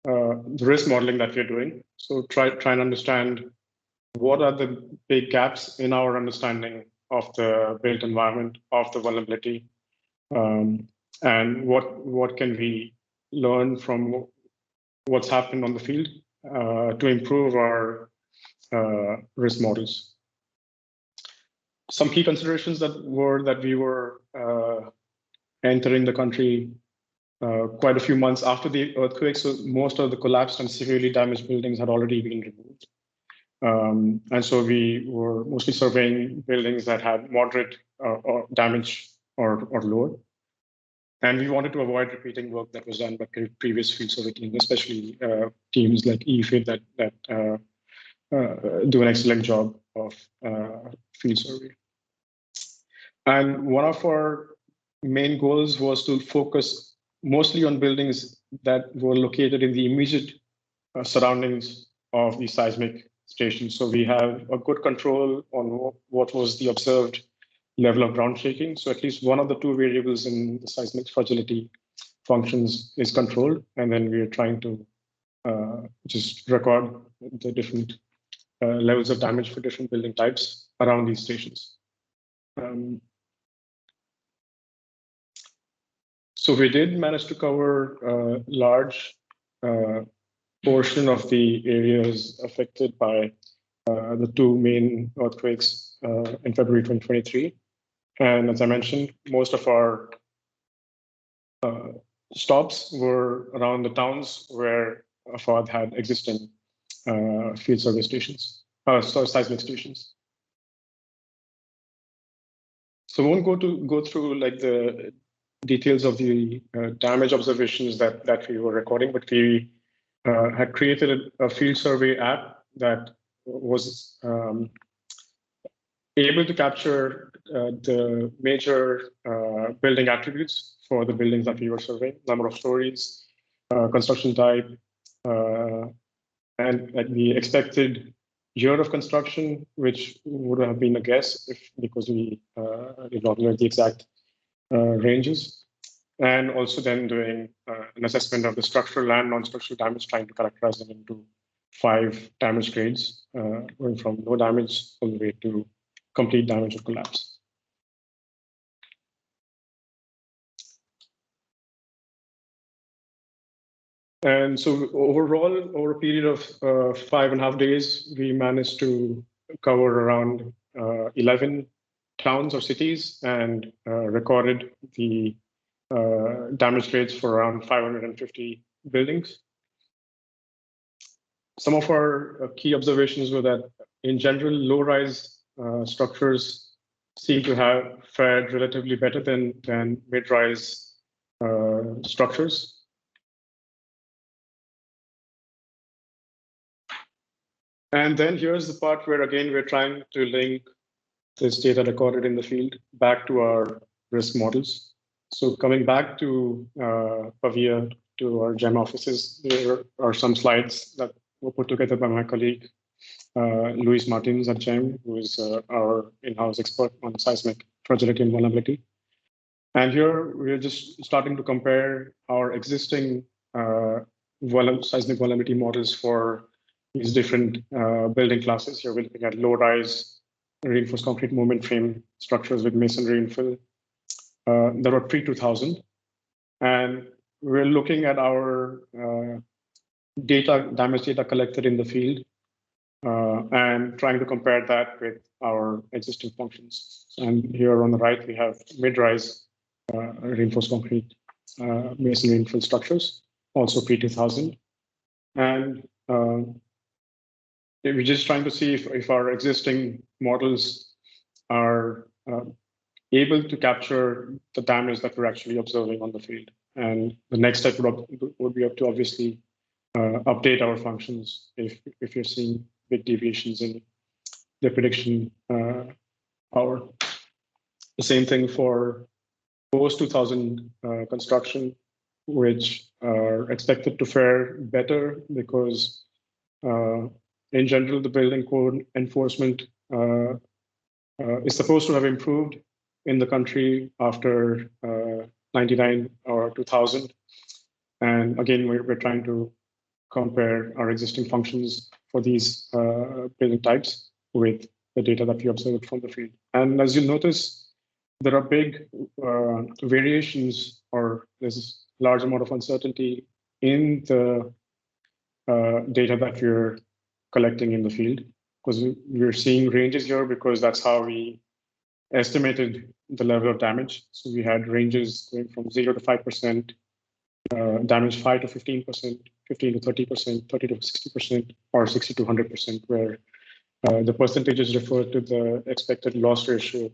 the risk modeling that we're doing. So try and understand what are the big gaps in our understanding of the built environment, of the vulnerability, and what can we learn from what's happened on the field to improve our risk models. Some key considerations that we were entering the country quite a few months after the earthquake, so most of the collapsed and severely damaged buildings had already been removed. And so we were mostly surveying buildings that had moderate or damage or lower. And we wanted to avoid repeating work that was done by previous field survey teams, especially teams like EEFIT that do an excellent job of field survey. And one of our main goals was to focus mostly on buildings that were located in the immediate surroundings of the seismic station. So we have a good control on what was the observed level of ground shaking. So at least one of the 2 variables in the seismic fragility functions is controlled. And then we are trying to just record the different levels of damage for different building types around these stations. So we did manage to cover a large portion of the areas affected by the 2 main earthquakes in February 2023. And as I mentioned, most of our stops were around the towns where FAD had existing field survey stations, seismic stations. So I won't go through like the details of the damage observations that we were recording, but we had created a field survey app that was able to capture the major building attributes for the buildings that we were surveying: number of stories, construction type, and like the expected year of construction, which would have been a guess because we did not know the exact ranges, and also then doing an assessment of the structural and non-structural damage, trying to characterize them into 5 damage grades, going from no damage all the way to complete damage or collapse. And so overall, over a period of 5.5 days, we managed to cover around 11 towns or cities and recorded the damage rates for around 550 buildings. Some of our key observations were that, in general, low-rise structures seem to have fared relatively better than mid-rise structures. And then here's the part where, again, we're trying to link this data recorded in the field back to our risk models. So coming back to Pavia, to our GEM offices, there are some slides that were put together by my colleague, Luis Martins at GEM, who is our in-house expert on seismic fragility and vulnerability. And here we're just starting to compare our existing seismic vulnerability models for these different building classes. Here we're looking at low-rise reinforced concrete movement frame structures with masonry infill that were pre-2000. And we're looking at our damage data collected in the field and trying to compare that with our existing functions. And here on the right, we have mid-rise reinforced concrete masonry infill structures, also pre-2000. And we're just trying to see if our existing models are able to capture the damage that we're actually observing on the field. And the next step would be to obviously update our functions if you're seeing big deviations in the prediction power. The same thing for post-2000 construction, which are expected to fare better because in general, the building code enforcement is supposed to have improved in the country after 99 or 2000. And again, we're trying to compare our existing functions for these building types with the data that we observed from the field. And as you'll notice, there are big variations, or there's a large amount of uncertainty in the data that we're collecting in the field, because we're seeing ranges here because that's how we estimated the level of damage. So we had ranges going from 0 to 5%, damage 5 to 15%, 15 to 30%, 30 to 60%, or 60 to 100%, where the percentages refer to the expected loss ratio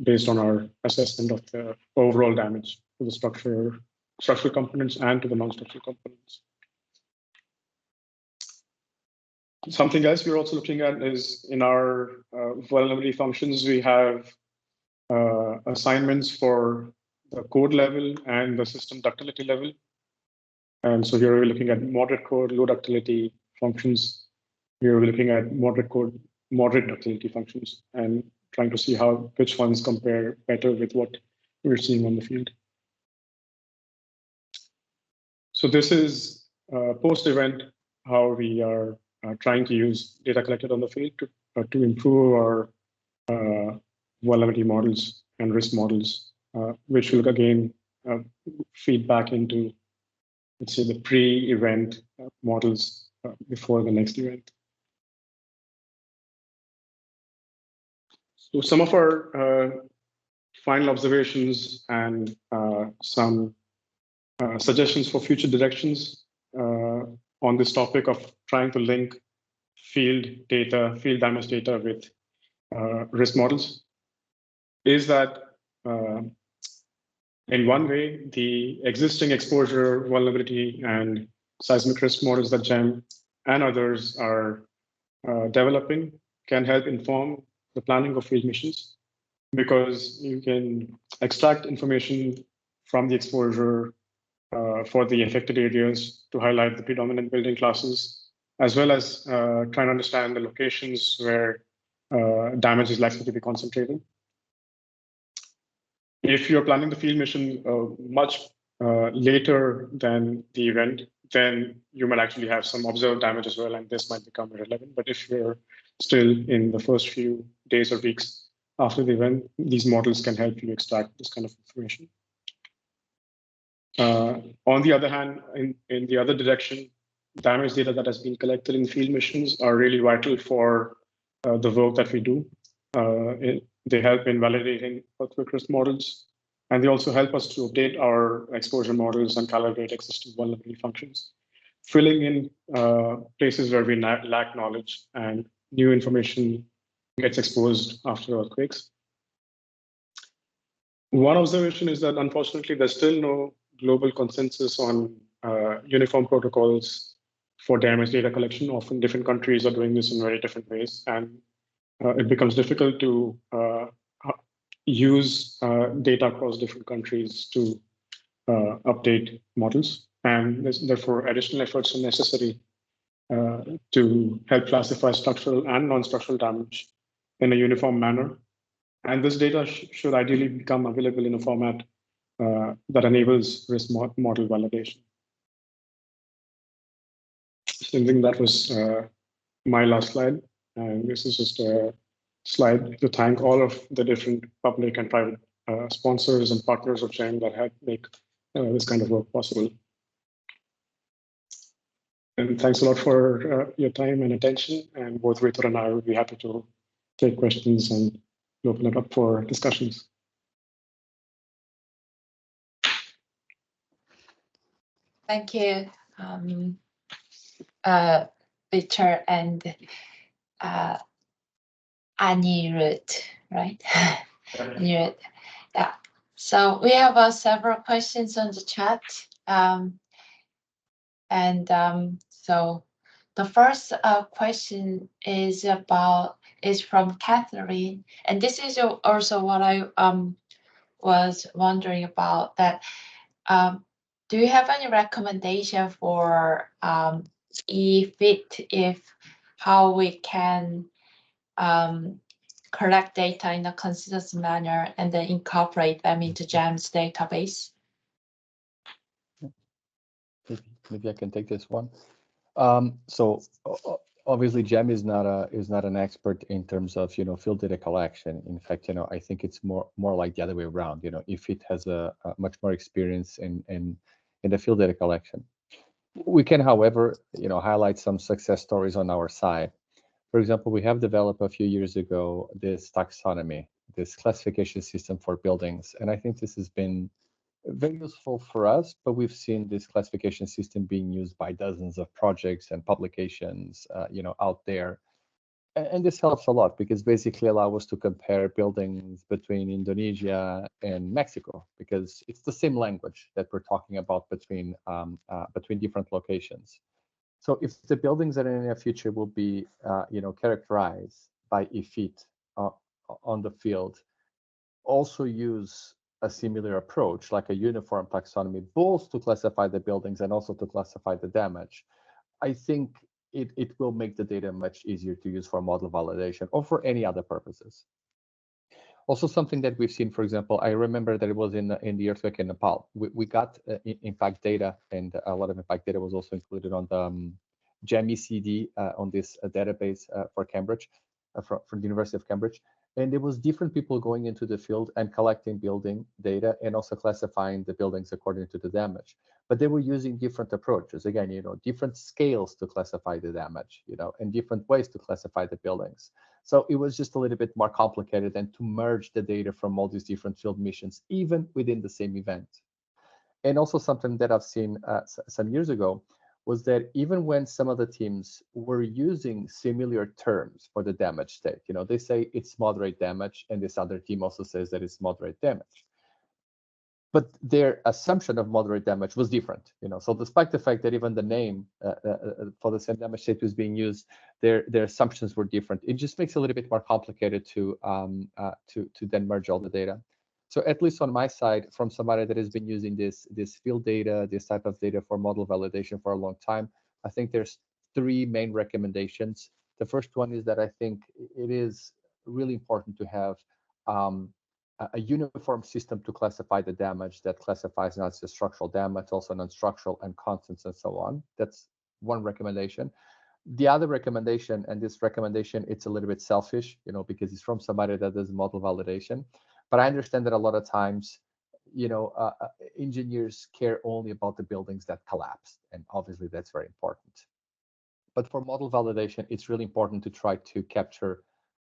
based on our assessment of the overall damage to the structural components and to the non-structural components. Something else we're also looking at is in our vulnerability functions, we have assignments for the code level and the system ductility level. And so here we're looking at moderate code, low ductility functions. Here we're looking at moderate code, moderate ductility functions, and trying to see which ones compare better with what we're seeing on the field. So this is post-event how we are trying to use data collected on the field to improve our vulnerability models and risk models, which will again feed back into, let's say, the pre-event models before the next event. So some of our final observations and some suggestions for future directions on this topic of trying to link field damage data with risk models is that in one way, the existing exposure, vulnerability, and seismic risk models that GEM and others are developing can help inform the planning of field missions, because you can extract information from the exposure for the affected areas to highlight the predominant building classes, as well as try and understand the locations where damage is likely to be concentrated. If you're planning the field mission much later than the event, then you might actually have some observed damage as well, and this might become irrelevant. But if you're still in the first few days or weeks after the event, these models can help you extract this kind of information. On the other hand, in the other direction, damage data that has been collected in field missions are really vital for the work that we do. They help in validating earthquake risk models, and they also help us to update our exposure models and calibrate existing vulnerability functions, filling in places where we lack knowledge and new information gets exposed after earthquakes. One observation is that unfortunately, there's still no global consensus on uniform protocols for damage data collection. Often different countries are doing this in very different ways, and it becomes difficult to use data across different countries to update models. And therefore, additional efforts are necessary to help classify structural and non-structural damage in a uniform manner. And this data should ideally become available in a format that enables risk model validation. So I think that was my last slide. And this is just a slide to thank all of the different public and private sponsors and partners of GEM that help make this kind of work possible. And thanks a lot for your time and attention. And both Vitor and I would be happy to take questions and open it up for discussions. Thank you, Vitor and Anirudh, right? Anirudh. Yeah. So we have several questions on the chat. So the first question is from Catherine, and this is also what I was wondering about. That do you have any recommendation for EEFIT, if how we can collect data in a consistent manner and then incorporate them into GEM's database? Maybe I can take this one. So obviously GEM is not an expert in terms of field data collection. In fact, I think it's more like the other way around. EEFIT has a much more experience in the field data collection. We can, however, highlight some success stories on our side. For example, we have developed a few years ago this taxonomy, this classification system for buildings, and I think this has been very useful for us, but we've seen this classification system being used by dozens of projects and publications, out there. And this helps a lot because basically allow us to compare buildings between Indonesia and Mexico, because it's the same language that we're talking about between different locations. So if the buildings that in the near future will be, characterized by EEFIT on the field, also use a similar approach, like a uniform taxonomy, both to classify the buildings and also to classify the damage, I think it will make the data much easier to use for model validation or for any other purposes. Also, something that we've seen, for example, I remember that it was in the earthquake in Nepal. We got impact data, and a lot of impact data was also included on the GEM ECD on this database for Cambridge, from the University of Cambridge. And there was different people going into the field and collecting building data and also classifying the buildings according to the damage. But they were using different approaches. Again, different scales to classify the damage, and different ways to classify the buildings. So it was just a little bit more complicated than to merge the data from all these different field missions, even within the same event. And also something that I've seen some years ago was that even when some of the teams were using similar terms for the damage state, they say it's moderate damage, and this other team also says that it's moderate damage. But their assumption of moderate damage was different, So despite the fact that even the name for the same damage state was being used, their assumptions were different. It just makes it a little bit more complicated to then merge all the data. So at least on my side, from somebody that has been using this field data, this type of data for model validation for a long time, I think there's 3 main recommendations. The first one is that I think it is really important to have a uniform system to classify the damage that classifies not just structural damage, also non-structural and constants and so on. That's one recommendation. The other recommendation, and this recommendation, it's a little bit selfish, because it's from somebody that does model validation. But I understand that a lot of times engineers care only about the buildings that collapsed, and obviously that's very important. But for model validation, it's really important to try to capture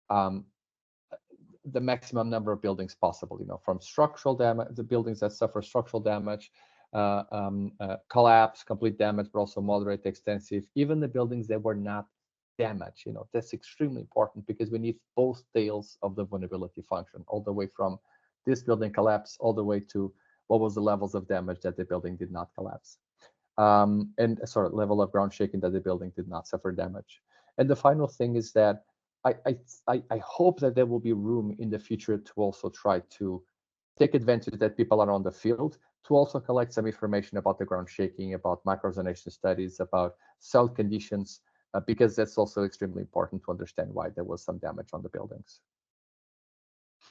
the maximum number of buildings possible, from structural damage, the buildings that suffer structural damage, collapse, complete damage, but also moderate, extensive, even the buildings that were not damaged. That's extremely important because we need both tails of the vulnerability function, all the way from this building collapse all the way to what was the levels of damage that the building did not collapse. And level of ground shaking that the building did not suffer damage. And the final thing is that I hope that there will be room in the future to also try to take advantage that people are on the field to also collect some information about the ground shaking, about microzonation studies, about cell conditions, because that's also extremely important to understand why there was some damage on the buildings.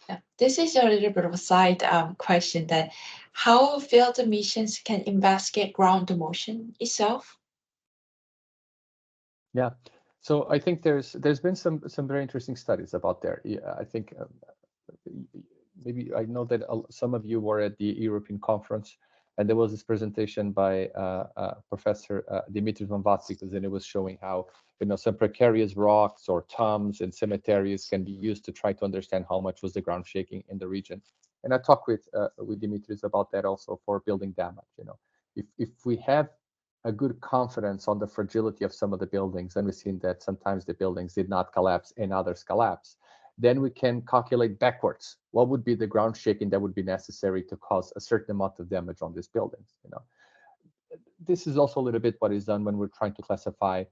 Yeah. This is a little bit of a side question that how field missions can investigate ground motion itself? Yeah, so I think there's been some very interesting studies about there. Yeah, I think maybe I know that some of you were at the European conference, and there was this presentation by Professor Dimitri von Vatsikas, and it was showing how some precarious rocks or tombs in cemeteries can be used to try to understand how much was the ground shaking in the region. And I talked with Dimitris about that also for building damage. If we have a good confidence on the fragility of some of the buildings, and we've seen that sometimes the buildings did not collapse and others collapse, then we can calculate backwards what would be the ground shaking that would be necessary to cause a certain amount of damage on these buildings. This is also a little bit what is done when we're trying to classify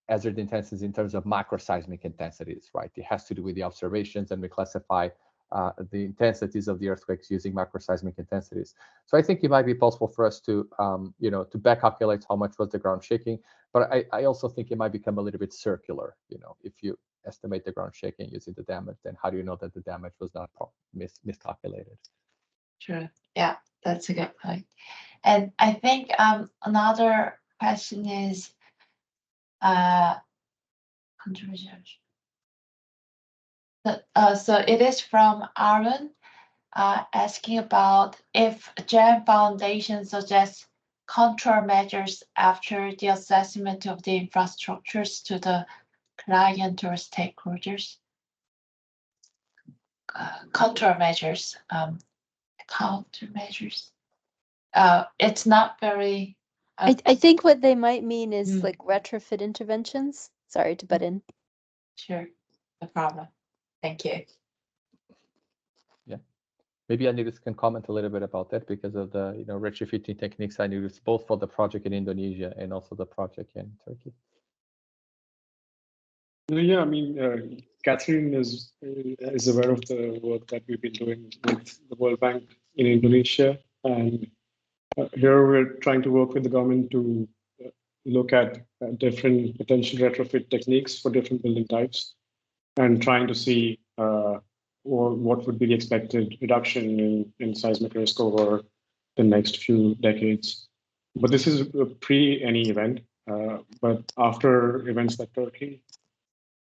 hazard intensities in terms of macroseismic intensities, right? It has to do with the observations, and we classify the intensities of the earthquakes using macroseismic intensities. So I think it might be possible for us to, to back calculate how much was the ground shaking, but I also think it might become a little bit circular. If you estimate the ground shaking using the damage, then how do you know that the damage was not miscalculated? Sure. Yeah, that's a good point. And I think another question is controversial. So it is from Aaron asking about if GEM Foundation suggests control measures after the assessment of the infrastructures to the client or stakeholders. Countermeasures. It's not very. I think what they might mean is like retrofit interventions. Sorry to butt in. Sure, no problem. Thank you. Yeah, maybe Anirudh can comment a little bit about that because of the retrofitting techniques I use both for the project in Indonesia and also the project in Turkey. Yeah, I mean, Catherine is aware of the work that we've been doing with the World Bank in Indonesia, and here we're trying to work with the government to look at different potential retrofit techniques for different building types, and trying to see what would be the expected reduction in seismic risk over the next few decades. But this is pre any event, but after events like Turkey,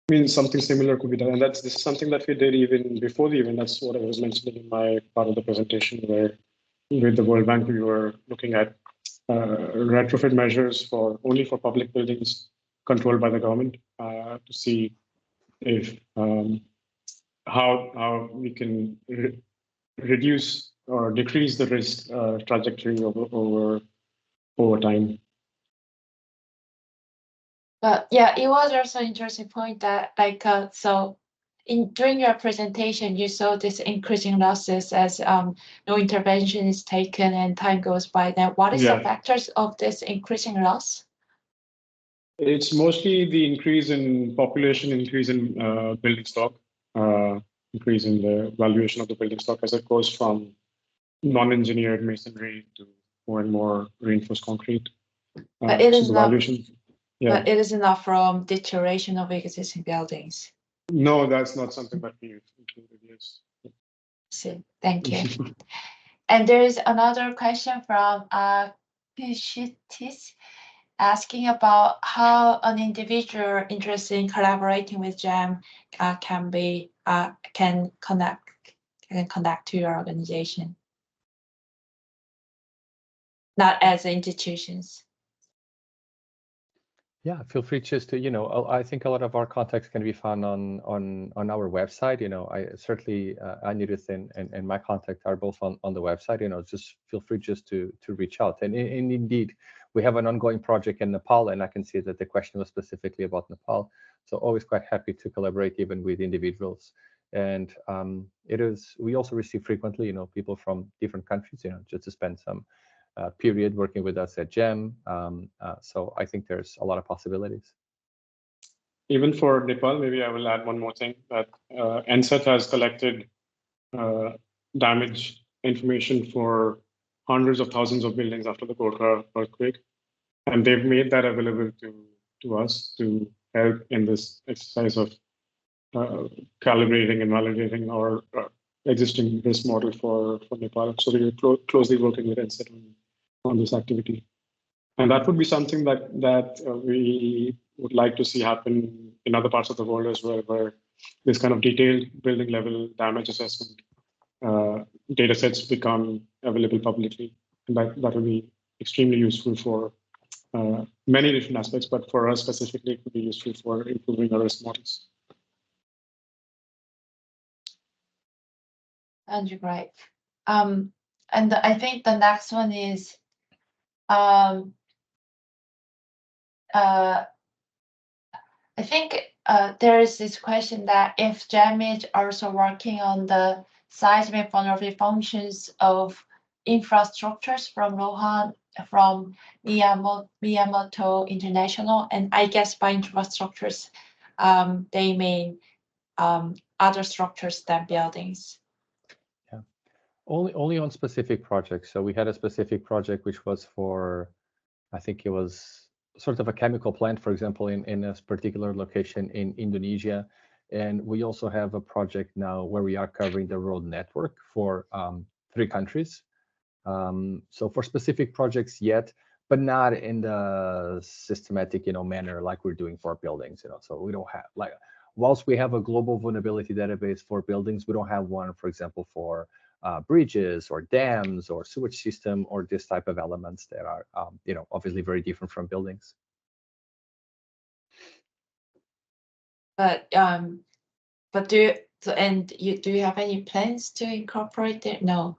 I mean, something similar could be done, and this is something that we did even before the event. That's what I was mentioning in my part of the presentation, where with the World Bank we were looking at retrofit measures only for public buildings controlled by the government to see if how we can reduce or decrease the risk trajectory over time. But yeah, it was also an interesting point that during your presentation, you saw this increasing losses as no intervention is taken and time goes by. Then what is the factors of this increasing loss? It's mostly the increase in population, increase in building stock, increase in the valuation of the building stock as it goes from non-engineered masonry to more and more reinforced concrete. But it is not. Valuation. Yeah. But it is not from deterioration of existing buildings. No, that's not something that we've included, yes. So, thank you. And there is another question from Pishitis asking about how an individual interested in collaborating with GEM can connect to your organization. not as institutions. Yeah, feel free just to, I think a lot of our contacts can be found on our website. I certainly, Anirudh and my contact are both on the website. Just feel free just to reach out. And indeed, we have an ongoing project in Nepal, and I can see that the question was specifically about Nepal. So always quite happy to collaborate even with individuals. And we also receive frequently, people from different countries, just to spend some period working with us at GEM. So I think there's a lot of possibilities. Even for Nepal, maybe I will add one more thing, that NSET has collected damage information for hundreds of thousands of buildings after the Gorkha earthquake. And they've made that available to us to help in this exercise of calibrating and validating our existing risk model for Nepal. So we're closely working with NSET on this activity. And that would be something that we would like to see happen in other parts of the world as well, where this kind of detailed building level damage assessment data sets become available publicly. And that will be extremely useful for many different aspects, but for us specifically, it would be useful for improving our risk models. Andrew, great. And I think the next one is I think there is this question that if GEM is also working on the seismic vulnerability functions of infrastructures from Rohan, from Miyamoto International, and I guess by infrastructures, they mean other structures than buildings. Yeah, only on specific projects. So we had a specific project which was for, I think it was sort of a chemical plant, for example, in a particular location in Indonesia. And we also have a project now where we are covering the road network for 3 countries. So for specific projects yet, but not in the systematic, manner like we're doing for buildings, So we don't have, like, whilst we have a global vulnerability database for buildings, we don't have one, for example, for bridges or dams or sewage system or this type of elements that are, obviously very different from buildings. But do you have any plans to incorporate it? No.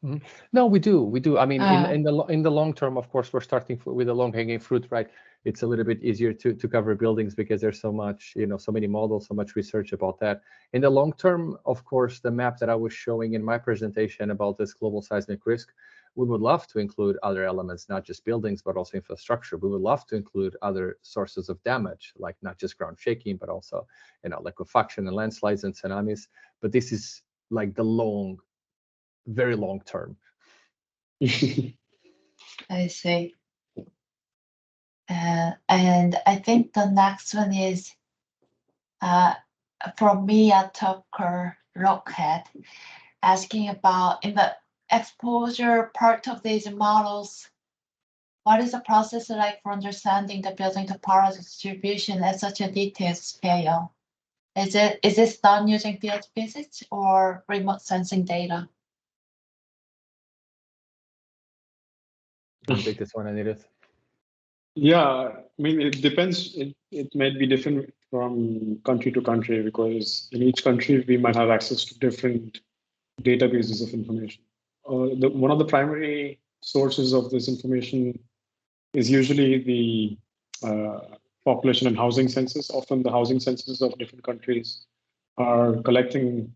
Mm-hmm. No, we do. I mean, in the long term, of course, we're starting with the long hanging fruit, right? It's a little bit easier to cover buildings because there's so much, so many models, so much research about that. In the long term, of course, the map that I was showing in my presentation about this global seismic risk, we would love to include other elements, not just buildings, but also infrastructure. We would love to include other sources of damage, like not just ground shaking, but also, liquefaction and landslides and tsunamis. But this is like the very long term. I see. And I think the next one is from Mia Tucker Rockhead, asking about in the exposure part of these models, what is the process like for understanding the building topology distribution at such a detailed scale? Is this done using field visits or remote sensing data? I'll take this one, Anirudh. Yeah, I mean, it depends. It might be different from country to country because in each country we might have access to different databases of information. One of the primary sources of this information is usually the population and housing census. Often the housing censuses of different countries are collecting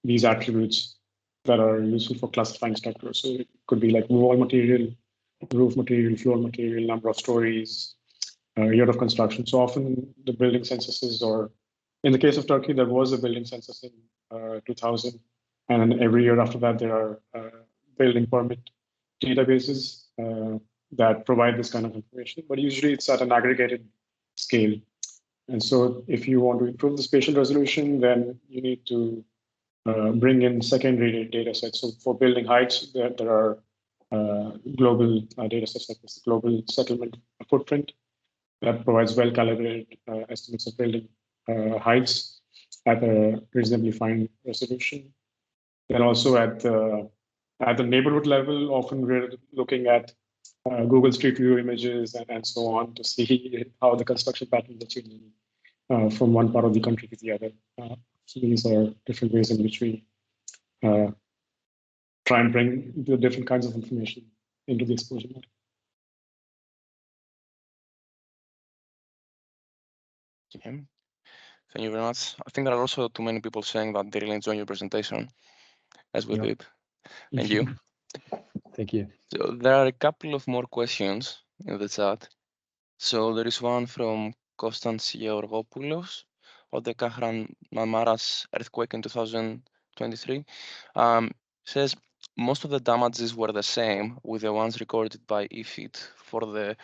these attributes that are useful for classifying structures. So it could be like wall material, roof material, floor material, number of stories, year of construction. So often the building censuses, or in the case of Turkey, there was a building census in 2000. And then every year after that, there are building permit databases that provide this kind of information. But usually it's at an aggregated scale. And so if you want to improve the spatial resolution, then you need to bring in secondary data sets. So for building heights, there are global data sets like this global settlement footprint that provides well-calibrated estimates of building heights at a reasonably fine resolution. Then also at the At the neighborhood level, often we're looking at Google Street View images and so on to see how the construction patterns are changing from one part of the country to the other. So these are different ways in which we try and bring the different kinds of information into the exposure model. Okay. Thank you very much. I think there are also too many people saying that they really enjoy your presentation, as we did. Thank you. Thank you. So there are a couple of more questions in the chat. So there is one from Kostas Georgopoulos of the Kahramanmaras earthquake in 2023. Says most of the damages were the same with the ones recorded by EEFIT for the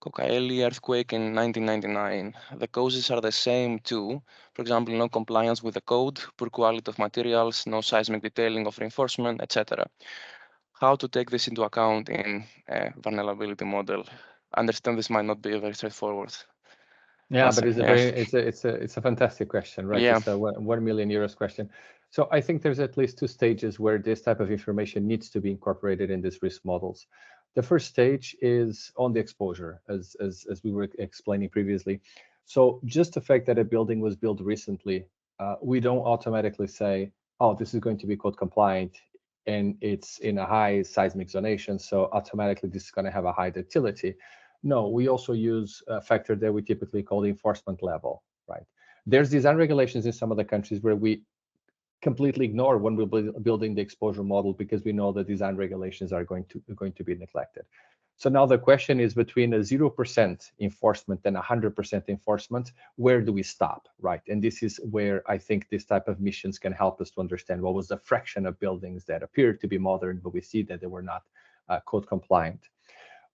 Kocaeli earthquake in 1999. The causes are the same too. For example, no compliance with the code, poor quality of materials, no seismic detailing of reinforcement, etc. How to take this into account in a vulnerability model? I understand this might not be very straightforward. Yeah, but it's a fantastic question, right? Yeah. It's a 1 million euros question. So I think there's at least two stages where this type of information needs to be incorporated in these risk models. The first stage is on the exposure, as we were explaining previously. So just the fact that a building was built recently, we don't automatically say, oh, this is going to be code compliant and it's in a high seismic zonation, so automatically this is going to have a high ductility. No, we also use a factor that we typically call the enforcement level, right? There's design regulations in some of the countries where we completely ignore when we're building the exposure model because we know the design regulations are going to be neglected. So now the question is between a 0% enforcement and 100% enforcement, where do we stop, right? And this is where I think this type of missions can help us to understand what was the fraction of buildings that appeared to be modern, but we see that they were not code compliant.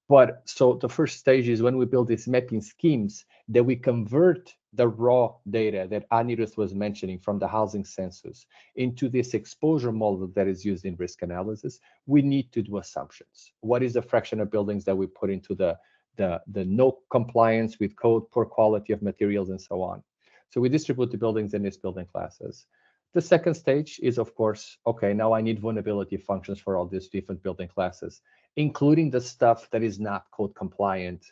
But so the first stage is when we build these mapping schemes that we convert the raw data that Anirudh was mentioning from the housing census into this exposure model that is used in risk analysis. We need to do assumptions. What is the fraction of buildings that we put into the no compliance with code, poor quality of materials, and so on? So we distribute the buildings in these building classes. The second stage is, of course, okay, now I need vulnerability functions for all these different building classes, including the stuff that is not code compliant.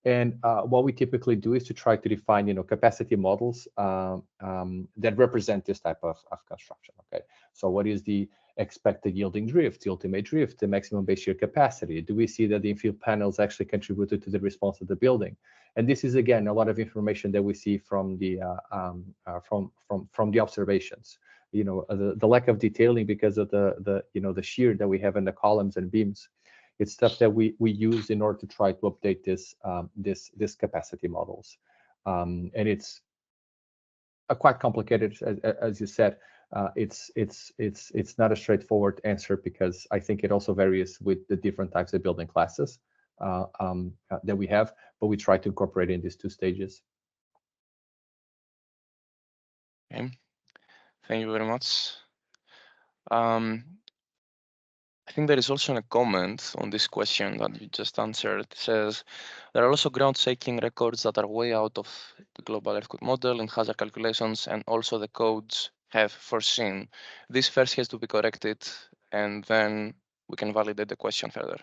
And what we typically do is to try to define, capacity models that represent this type of construction. Okay, so what is the expected yielding drift, the ultimate drift, the maximum base shear capacity? Do we see that the infill panels actually contributed to the response of the building? And this is again a lot of information that we see from the observations. The lack of detailing because of the shear that we have in the columns and beams. It's stuff that we use in order to try to update this capacity models, and it's quite complicated, as you said. It's not a straightforward answer because I think it also varies with the different types of building classes that we have, but we try to incorporate in these two stages. Okay, thank you very much. I think there is also a comment on this question that you just answered. It says, there are also ground shaking records that are way out of the global earthquake model and hazard calculations, and also the codes have foreseen. This first has to be corrected, and then we can validate the question further.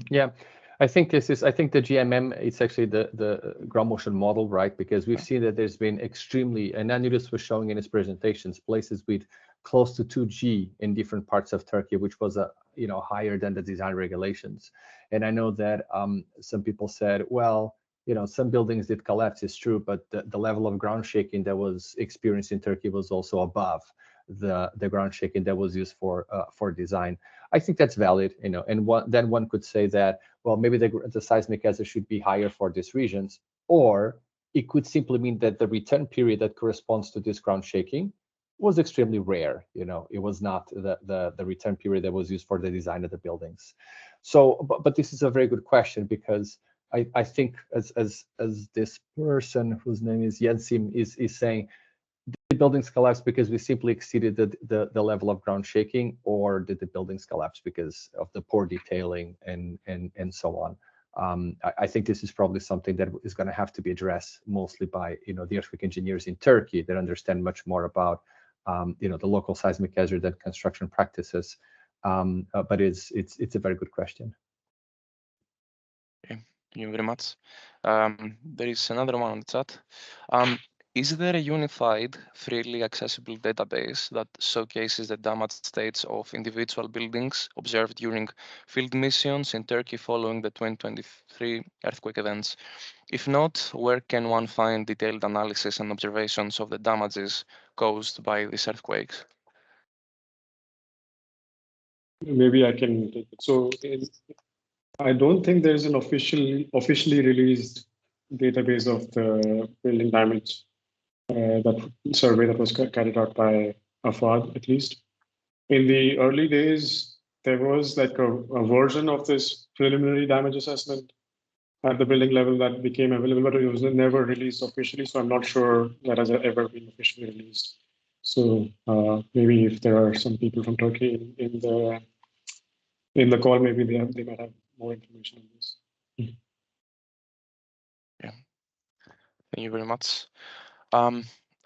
Yeah, I think the GMM, it's actually the ground motion model, right? Because we've seen that there's been extremely, and Anirudh was showing in his presentations, places with close to 2G in different parts of Turkey, which was higher than the design regulations. And I know that some people said, well, some buildings did collapse, it's true, but the level of ground shaking that was experienced in Turkey was also above the ground shaking that was used for design. I think that's valid, and then one could say that, well, maybe the seismic hazard should be higher for these regions, or it could simply mean that the return period that corresponds to this ground shaking was extremely rare. It was not the return period that was used for the design of the buildings. So, but this is a very good question because I think as this person whose name is Yensim is saying, did the buildings collapse because we simply exceeded the level of ground shaking, or did the buildings collapse because of the poor detailing and so on? I think this is probably something that is going to have to be addressed mostly by the earthquake engineers in Turkey that understand much more about the local seismic hazard and construction practices. but it's a very good question. Okay, thank you very much. There is another one on the chat. Is there a unified, freely accessible database that showcases the damaged states of individual buildings observed during field missions in Turkey following the 2023 earthquake events? If not, where can one find detailed analysis and observations of the damages caused by these earthquakes? Maybe I can take it. So I don't think there's an officially released database of the building damage that survey that was carried out by AFAD, at least. In the early days, there was like a version of this preliminary damage assessment at the building level that became available, but it was never released officially. So I'm not sure that has ever been officially released. So maybe if there are some people from Turkey in the call, maybe they might have more information on this. Yeah, thank you very much.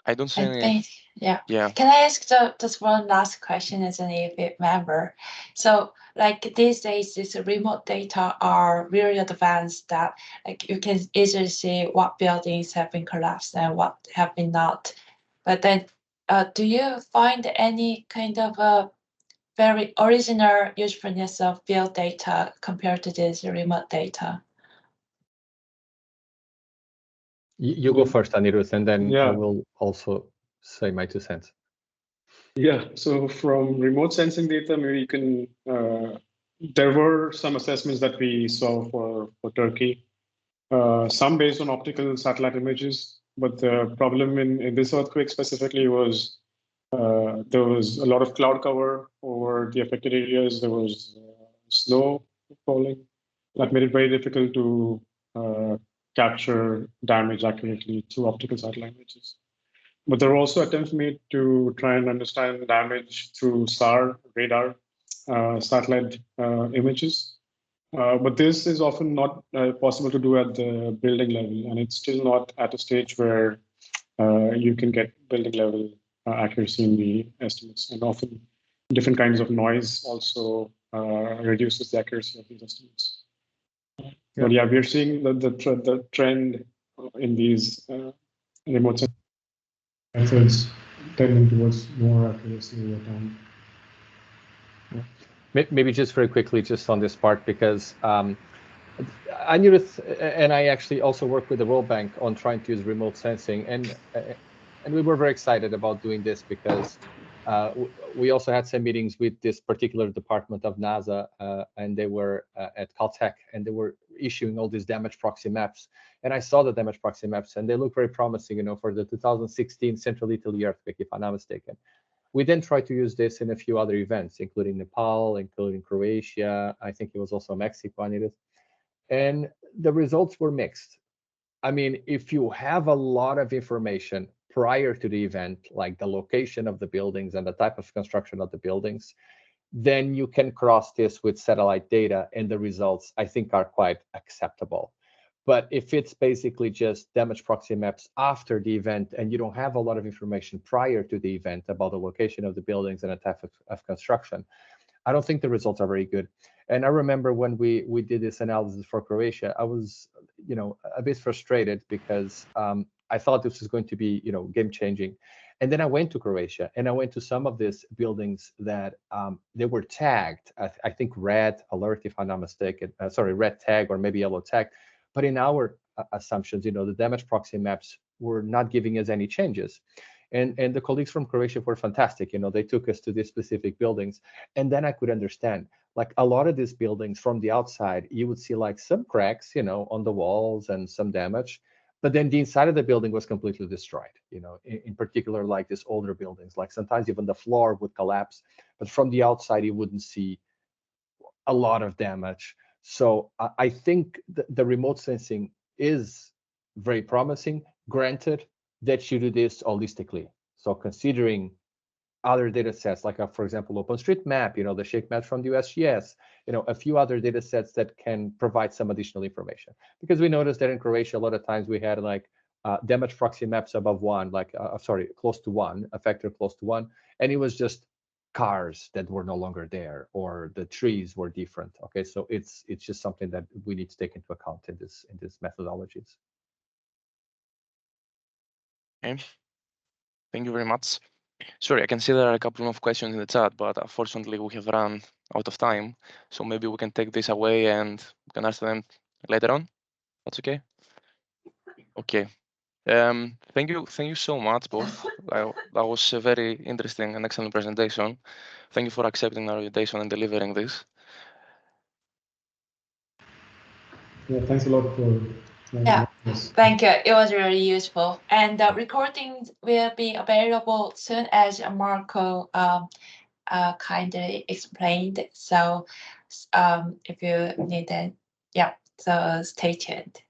I don't see I any. think, yeah. Yeah. Can I ask just one last question as an EEFIT member? So, like these days, these remote data are really advanced that like you can easily see what buildings have been collapsed and what have been not. But then, do you find any kind of a very original usefulness of field data compared to this remote data? You go first, Anirudh, and then Yeah. I will also say my 2 cents. Yeah, so from remote sensing data, maybe you can, there were some assessments that we saw for Turkey, some based on optical satellite images, but the problem in this earthquake specifically was there was a lot of cloud cover over the affected areas. There was snow falling that made it very difficult to capture damage accurately through optical satellite images. But there were also attempts made to try and understand damage through SAR, radar, satellite images. But this is often not possible to do at the building level, and it's still not at a stage where you can get building level accuracy in the estimates. And often different kinds of noise also reduces the accuracy of these estimates. Yeah. But yeah, we're seeing the trend in these remote methods tending towards more accuracy over time. Maybe just very quickly, just on this part, because Anirudh and I actually also work with the World Bank on trying to use remote sensing, and we were very excited about doing this because we also had some meetings with this particular department of NASA, and they were at Caltech, and they were issuing all these damage proxy maps. And I saw the damage proxy maps, and they look very promising, you know, for the 2016 Central Italy earthquake, if I'm not mistaken. We then tried to use this in a few other events, including Nepal, including Croatia. I think it was also Mexico, and the results were mixed. I mean, if you have a lot of information prior to the event, like the location of the buildings and the type of construction of the buildings, then you can cross this with satellite data, and the results, I think, are quite acceptable. But if it's basically just damage proxy maps after the event, and you don't have a lot of information prior to the event about the location of the buildings and the type of construction, I don't think the results are very good. And I remember when we did this analysis for Croatia, I was, you know, a bit frustrated because I thought this was going to be, you know, game changing. And then I went to Croatia, and I went to some of these buildings that they were tagged, I think red alert, if I'm not mistaken, sorry, red tag or maybe yellow tag. But in our assumptions, you know, the damage proxy maps were not giving us any changes. And the colleagues from Croatia were fantastic. You know, they took us to these specific buildings, and then I could understand, like, a lot of these buildings from the outside, you would see like some cracks, you know, on the walls and some damage, but then the inside of the building was completely destroyed. You know, in particular, like these older buildings, like sometimes even the floor would collapse, but from the outside you wouldn't see a lot of damage. So I think the remote sensing is very promising, granted that you do this holistically. So considering other data sets, like for example, OpenStreetMap, you know, the shake maps from the USGS, you know, a few other data sets that can provide some additional information. Because we noticed that in Croatia, a lot of times we had like damage proxy maps above one, like, sorry, close to one, a factor close to one. And it was just cars that were no longer there, or the trees were different. Okay, so it's just something that we need to take into account in these methodologies. Okay. Thank you very much. Sorry, I can see there are a couple of questions in the chat, but unfortunately we have run out of time. So maybe we can take this away and we can answer them later on. That's okay? Okay. Thank you so much, both. That was a very interesting and excellent presentation. Thank you for accepting our invitation and delivering this. Yeah, thanks a lot for Yeah. this. Thank you. It was really useful. And the recordings will be available soon, as Marco kindly explained. So if you need it, yeah, so stay tuned.